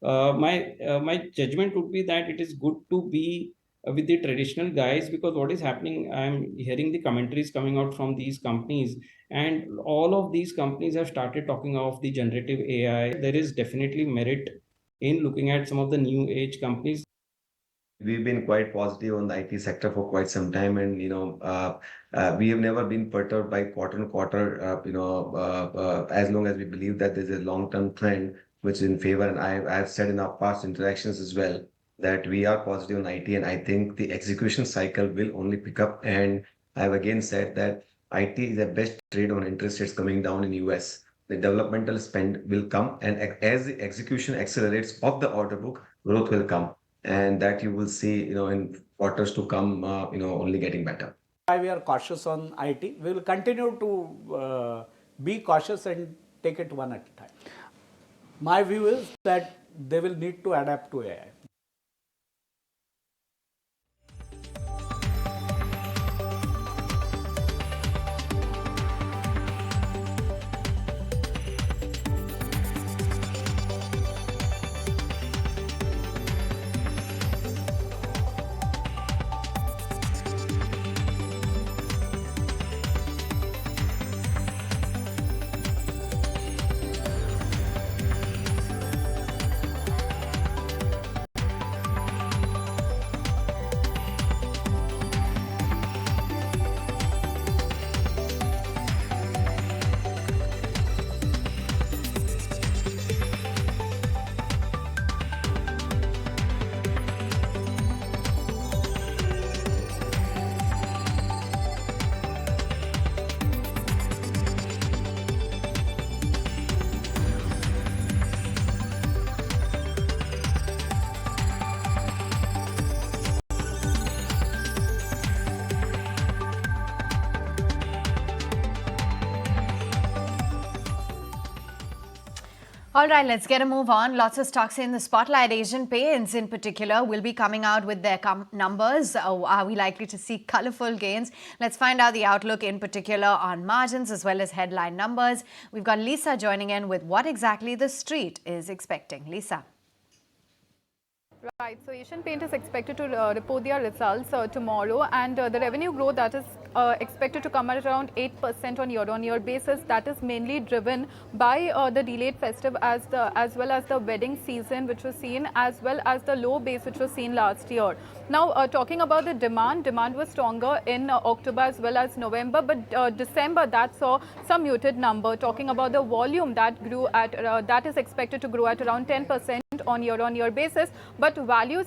My judgment would be that it is good to be with the traditional guys, because what is happening, I'm hearing the commentaries coming out from these companies, and all of these companies have started talking of the generative AI. There is definitely merit in looking at some of the new age companies. We've been quite positive on the IT sector for quite some time, and we have never been perturbed by quarter on quarter. As long as we believe that there's a long-term trend which is in favor, and I've said in our past interactions as well that we are positive on IT, and I think the execution cycle will only pick up. And I've again said that IT is the best trade on interest rates coming down in US. The developmental spend will come, and as the execution accelerates of the order book, growth will come. And that you will see, in quarters to come, only getting better. We are cautious on IT. We will continue to be cautious and take it one at a time. My view is that they will need to adapt to AI. All right, let's get a move on. Lots of stocks in the spotlight. Asian Paints in particular will be coming out with their numbers. Are we likely to see colorful gains? Let's find out the outlook in particular on margins as well as headline numbers. We've got Lisa joining in with what exactly the street is expecting. Lisa. Right, so Asian Paint is expected to report their results tomorrow, and the revenue growth that is expected to come at around 8% on year-on-year basis. That is mainly driven by the delayed festive as well as the wedding season which was seen, as well as the low base which was seen last year. Now, talking about the demand was stronger in October as well as November, but December that saw some muted number. Talking about the volume that grew at that is expected to grow at around 10% on year-on-year basis, but value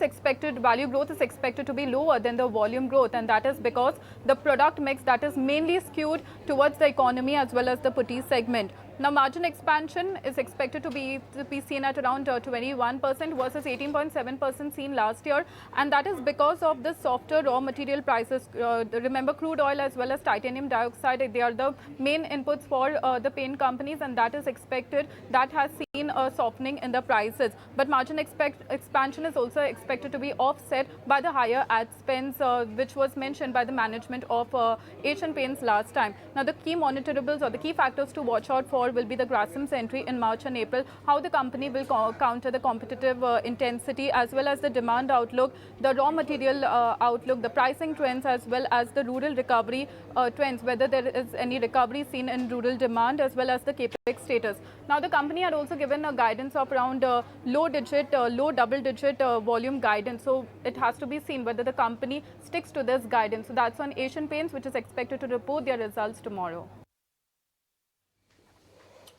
growth is expected to be lower than the volume growth, and that is because the product mix that is mainly skewed towards the economy as well as the putty segment. Now, margin expansion is expected to be seen at around 21% versus 18.7% seen last year, and that is because of the softer raw material prices. Remember, crude oil as well as titanium dioxide, they are the main inputs for the paint companies, and that is expected. That has seen a softening in the prices. But margin expansion is also expected to be offset by the higher ad spends, which was mentioned by the management of Asian Paints last time. Now, the key monitorables or the key factors to watch out for will be the Grasim's entry in March and April, how the company will counter the competitive intensity as well as the demand outlook, the raw material outlook, the pricing trends as well as the rural recovery trends, whether there is any recovery seen in rural demand as well as the capex status. Now, the company had also given a guidance of around low double-digit volume guidance. So it has to be seen whether the company sticks to this guidance. So that's on Asian Paints, which is expected to report their results tomorrow.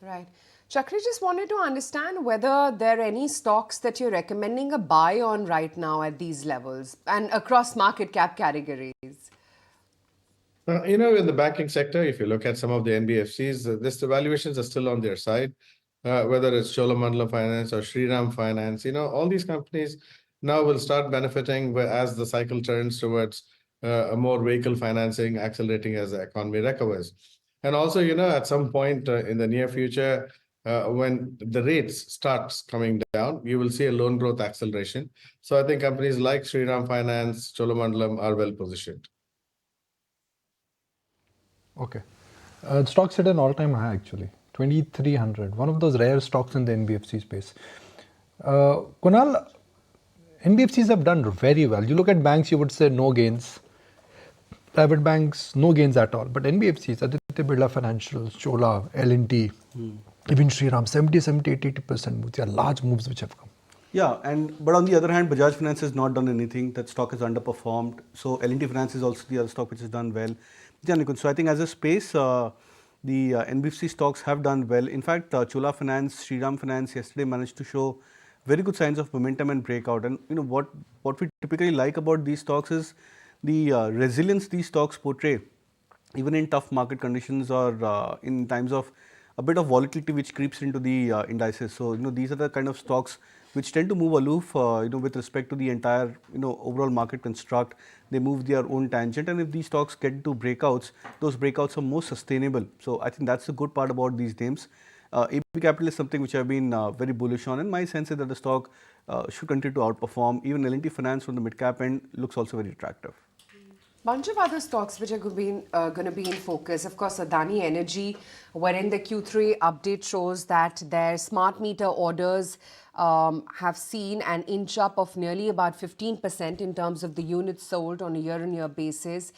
Right. Chakri, just wanted to understand whether there are any stocks that you're recommending a buy on right now at these levels and across market cap categories. In the banking sector, if you look at some of the NBFCs, the valuations are still on their side. Whether it's Cholamandalam Finance or Shriram Finance, all these companies now will start benefiting as the cycle turns towards a more vehicle financing, accelerating as the economy recovers. And also, at some point in the near future, when the rates starts coming down, you will see a loan growth acceleration. So I think companies like Shriram Finance, Cholamandalam are well positioned. Okay. The stock's at an all-time high actually, 2,300. One of those rare stocks in the NBFC space. Kunal, NBFCs have done very well. You look at banks, you would say no gains. Private banks, no gains at all. But NBFCs, Aditya Birla Financials, Chola, L&T, even Shriram, 70, 80% moves. There are large moves which have come. Yeah, but on the other hand, Bajaj Finance has not done anything. That stock has underperformed. So L&T Finance is also the other stock which has done well. Yeah, Nikunj, so I think as a space, the NBFC stocks have done well. In fact, Chola Finance, Shriram Finance yesterday managed to show very good signs of momentum and breakout. And what we typically like about these stocks is the resilience these stocks portray, even in tough market conditions or in times of a bit of volatility which creeps into the indices. So these are the kind of stocks which tend to move aloof, with respect to the entire overall market construct. They move their own tangent, and if these stocks get into breakouts, those breakouts are more sustainable. So I think that's the good part about these names. AB Capital is something which I've been very bullish on, and my sense is that the stock should continue to outperform. Even L&T Finance from the mid-cap end looks also very attractive. Bunch of other stocks which are going to be in focus. Of course, Adani Energy, wherein the Q3 update shows that their smart meter orders have seen an inch up of nearly about 15% in terms of the units sold on a year-on-year basis.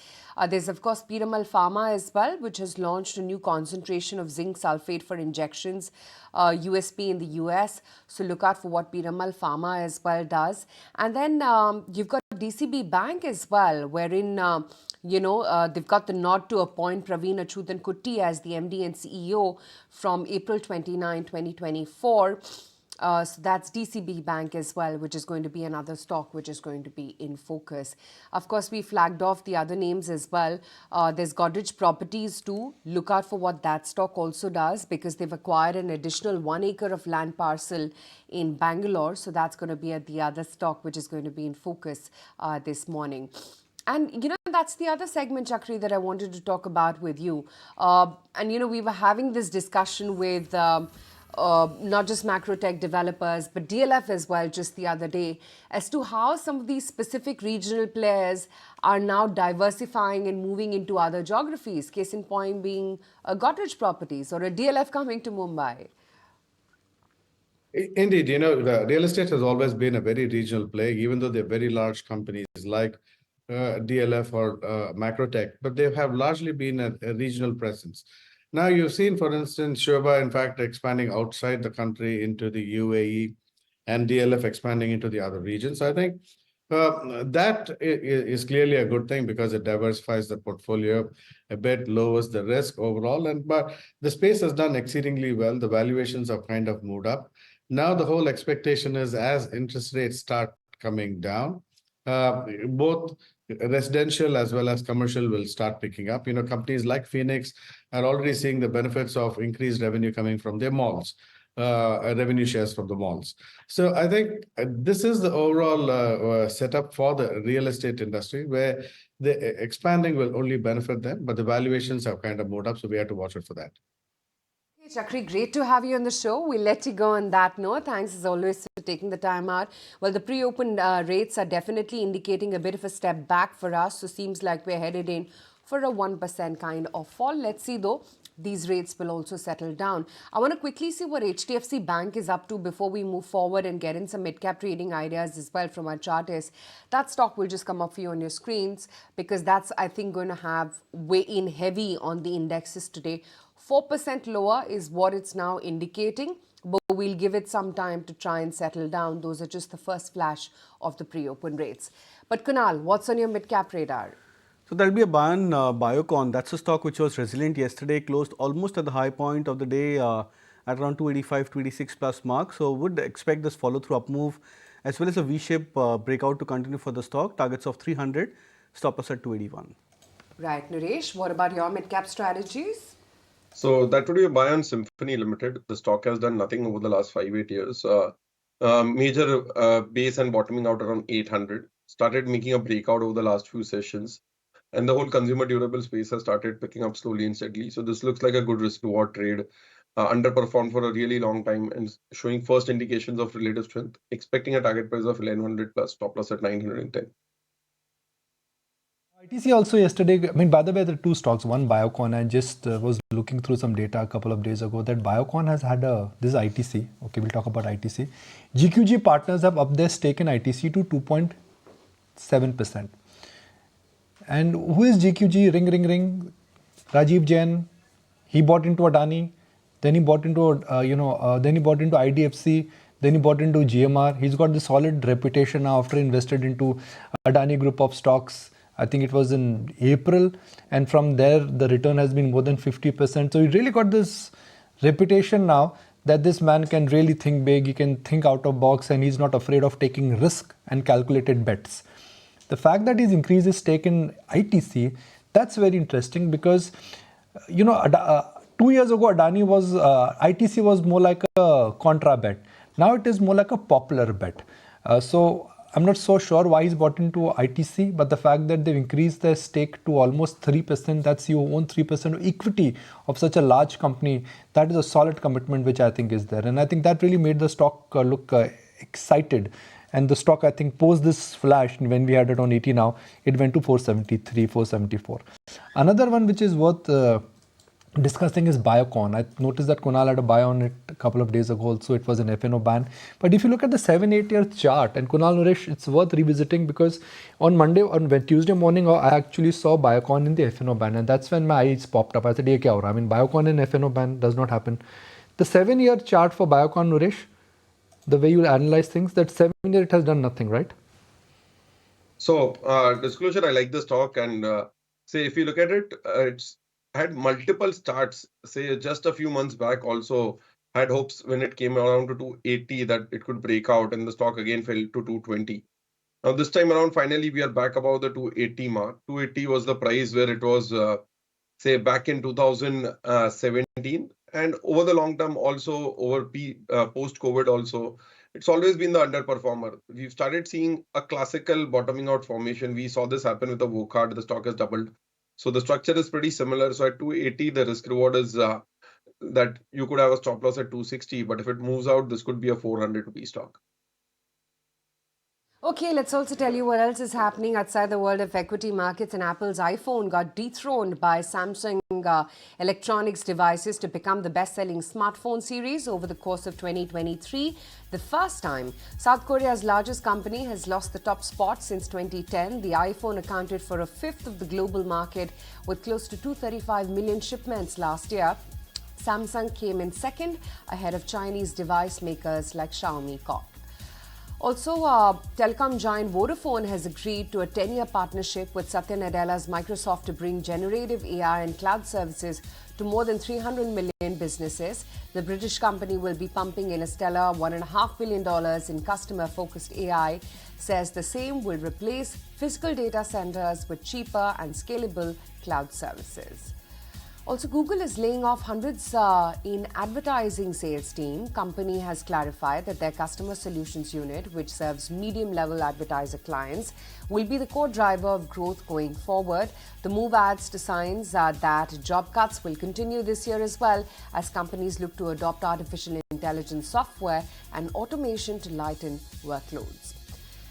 There's, of course, Piramal Pharma as well, which has launched a new concentration of zinc sulfate for injections, USP in the US. So look out for what Piramal Pharma as well does. And then you've got DCB Bank as well, wherein they've got the nod to appoint Praveen Achyutan Kutty as the MD and CEO from April 29, 2024. So that's DCB Bank as well, which is going to be another stock which is going to be in focus. Of course, we flagged off the other names as well. There's Godrej Properties too. Look out for what that stock also does, because they've acquired an additional 1 acre of land parcel in Bangalore. So that's going to be the other stock which is going to be in focus this morning. And, that's the other segment, Chakri, that I wanted to talk about with you. We were having this discussion with not just macro tech developers, but DLF as well just the other day, as to how some of these specific regional players are now diversifying and moving into other geographies. Case in point being a Godrej Properties or a DLF coming to Mumbai. Indeed, the real estate has always been a very regional play, even though they're very large companies like DLF or Macrotech, but they have largely been a regional presence. Now, you've seen, for instance, Shoba, in fact, expanding outside the country into the UAE and DLF expanding into the other regions. I think that is clearly a good thing because it diversifies the portfolio a bit, lowers the risk overall. But the space has done exceedingly well. The valuations have kind of moved up. Now the whole expectation is as interest rates start coming down, both residential as well as commercial will start picking up. Companies like Phoenix are already seeing the benefits of increased revenue coming from their malls, revenue shares from the malls. So I think this is the overall setup for the real estate industry, where the expanding will only benefit them, but the valuations have kind of moved up, so we have to watch it for that. Hey, Chakri, great to have you on the show. We'll let you go on that note. Thanks as always for taking the time out. Well, the pre-open rates are definitely indicating a bit of a step back for us. So seems like we're headed in for a 1% kind of fall. Let's see though. These rates will also settle down. I want to quickly see what HDFC Bank is up to before we move forward and get in some mid-cap trading ideas as well from our chartist. That stock will just come up for you on your screens because that's, I think, going to have weigh in heavy on the indexes today. 4% lower is what it's now indicating, but we'll give it some time to try and settle down. Those are just the first flash of the pre-open rates. But Kunal, what's on your mid-cap radar? So there'll be a buy on Biocon. That's a stock which was resilient yesterday, closed almost at the high point of the day at around 285, 286 plus mark. So would expect this follow through up move as well as a V-shape breakout to continue for the stock. Targets of 300, stop loss at 281. Right, Naresh, what about your mid-cap strategies? So that would be a buy on Symphony Limited. The stock has done nothing over the last 5-8 years. Major base and bottoming out around 800. Started making a breakout over the last few sessions. And the whole consumer durable space has started picking up slowly and steadily. So this looks like a good risk reward trade. Underperformed for a really long time and showing first indications of relative strength. Expecting a target price of 1100 plus, stop loss at 910. ITC also yesterday, I mean, by the way, there are two stocks. One, Biocon. I just was looking through some data a couple of days ago that Biocon has had this is ITC. Okay, we'll talk about ITC. GQG Partners have upped their stake in ITC to 2.7%. And who is GQG? Ring, ring, ring. Rajiv Jain. He bought into Adani. Then he bought into, then he bought into IDFC. Then he bought into GMR. He's got this solid reputation now after he invested into Adani group of stocks. I think it was in April, and from there the return has been more than 50%. So he really got this reputation now that this man can really think big, he can think out of box, and he's not afraid of taking risk and calculated bets. The fact that he's increased his stake in ITC, that's very interesting because, 2 years ago ITC was more like a contra bet. Now it is more like a popular bet. So I'm not so sure why he's bought into ITC, but the fact that they've increased their stake to almost 3%, that's you own 3% of equity of such a large company, that is a solid commitment which I think is there. And I think that really made the stock look excited. And the stock, I think, post this flash, when we had it on 80 now, it went to 473, 474. Another one which is worth discussing is Biocon. I noticed that Kunal had a buy on it a couple of days ago also. It was an FNO ban. But if you look at the 7-8 year chart, and Kunal, Naresh, it's worth revisiting because on Tuesday morning, I actually saw Biocon in the FNO ban, and that's when my eyes popped up. I said, ye kya ho raha? I mean, Biocon in FNO ban does not happen. The 7-year chart for Biocon, Naresh, the way you analyze things, that 7 year it has done nothing, right? So disclosure, I like the stock, and say if you look at it, it's had multiple starts. Say just a few months back also had hopes when it came around to 280 that it could break out, and the stock again fell to 220. Now this time around, finally we are back above the 280 mark. 280 was the price where it was say back in 2017, and over the long term also, over post COVID also, it's always been the underperformer. We've started seeing a classical bottoming out formation. We saw this happen with the Vocard. The stock has doubled. So the structure is pretty similar. So at 280, the risk reward is that you could have a stop loss at 260, but if it moves out, this could be a 400 rupee stock. Okay, let's also tell you what else is happening outside the world of equity markets. And Apple's iPhone got dethroned by Samsung Electronics devices to become the best-selling smartphone series over the course of 2023. The first time South Korea's largest company has lost the top spot since 2010. The iPhone accounted for a fifth of the global market with close to 235 million shipments last year. Samsung came in second ahead of Chinese device makers like Xiaomi Corp. Also, telecom giant Vodafone has agreed to a 10-year partnership with Satya Nadella's Microsoft to bring generative AI and cloud services to more than 300 million businesses. The British company will be pumping in a stellar $1.5 billion in customer-focused AI, says the same will replace physical data centers with cheaper and scalable cloud services. Also, Google is laying off hundreds in advertising sales team. Company has clarified that their customer solutions unit, which serves medium-level advertiser clients, will be the core driver of growth going forward. The move adds to signs that job cuts will continue this year as well as companies look to adopt artificial intelligence software and automation to lighten workloads.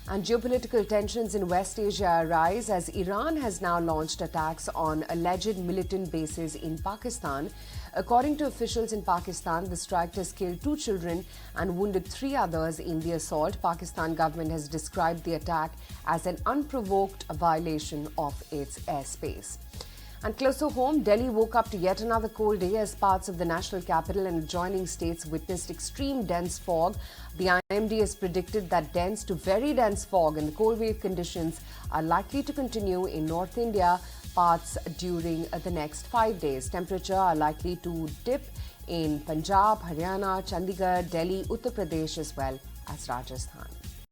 And geopolitical tensions in West Asia arise as Iran has now launched attacks on alleged militant bases in Pakistan. According to officials in Pakistan, the strikers killed 2 children and wounded 3 others in the assault. Pakistan government has described the attack as an unprovoked violation of its airspace. And close to home, Delhi woke up to yet another cold day as parts of the national capital and adjoining states witnessed extreme dense fog. The IMD has predicted that dense to very dense fog and the cold wave conditions are likely to continue in North India parts during the next 5 days. Temperature are likely to dip in Punjab, Haryana, Chandigarh, Delhi, Uttar Pradesh as well as Rajasthan.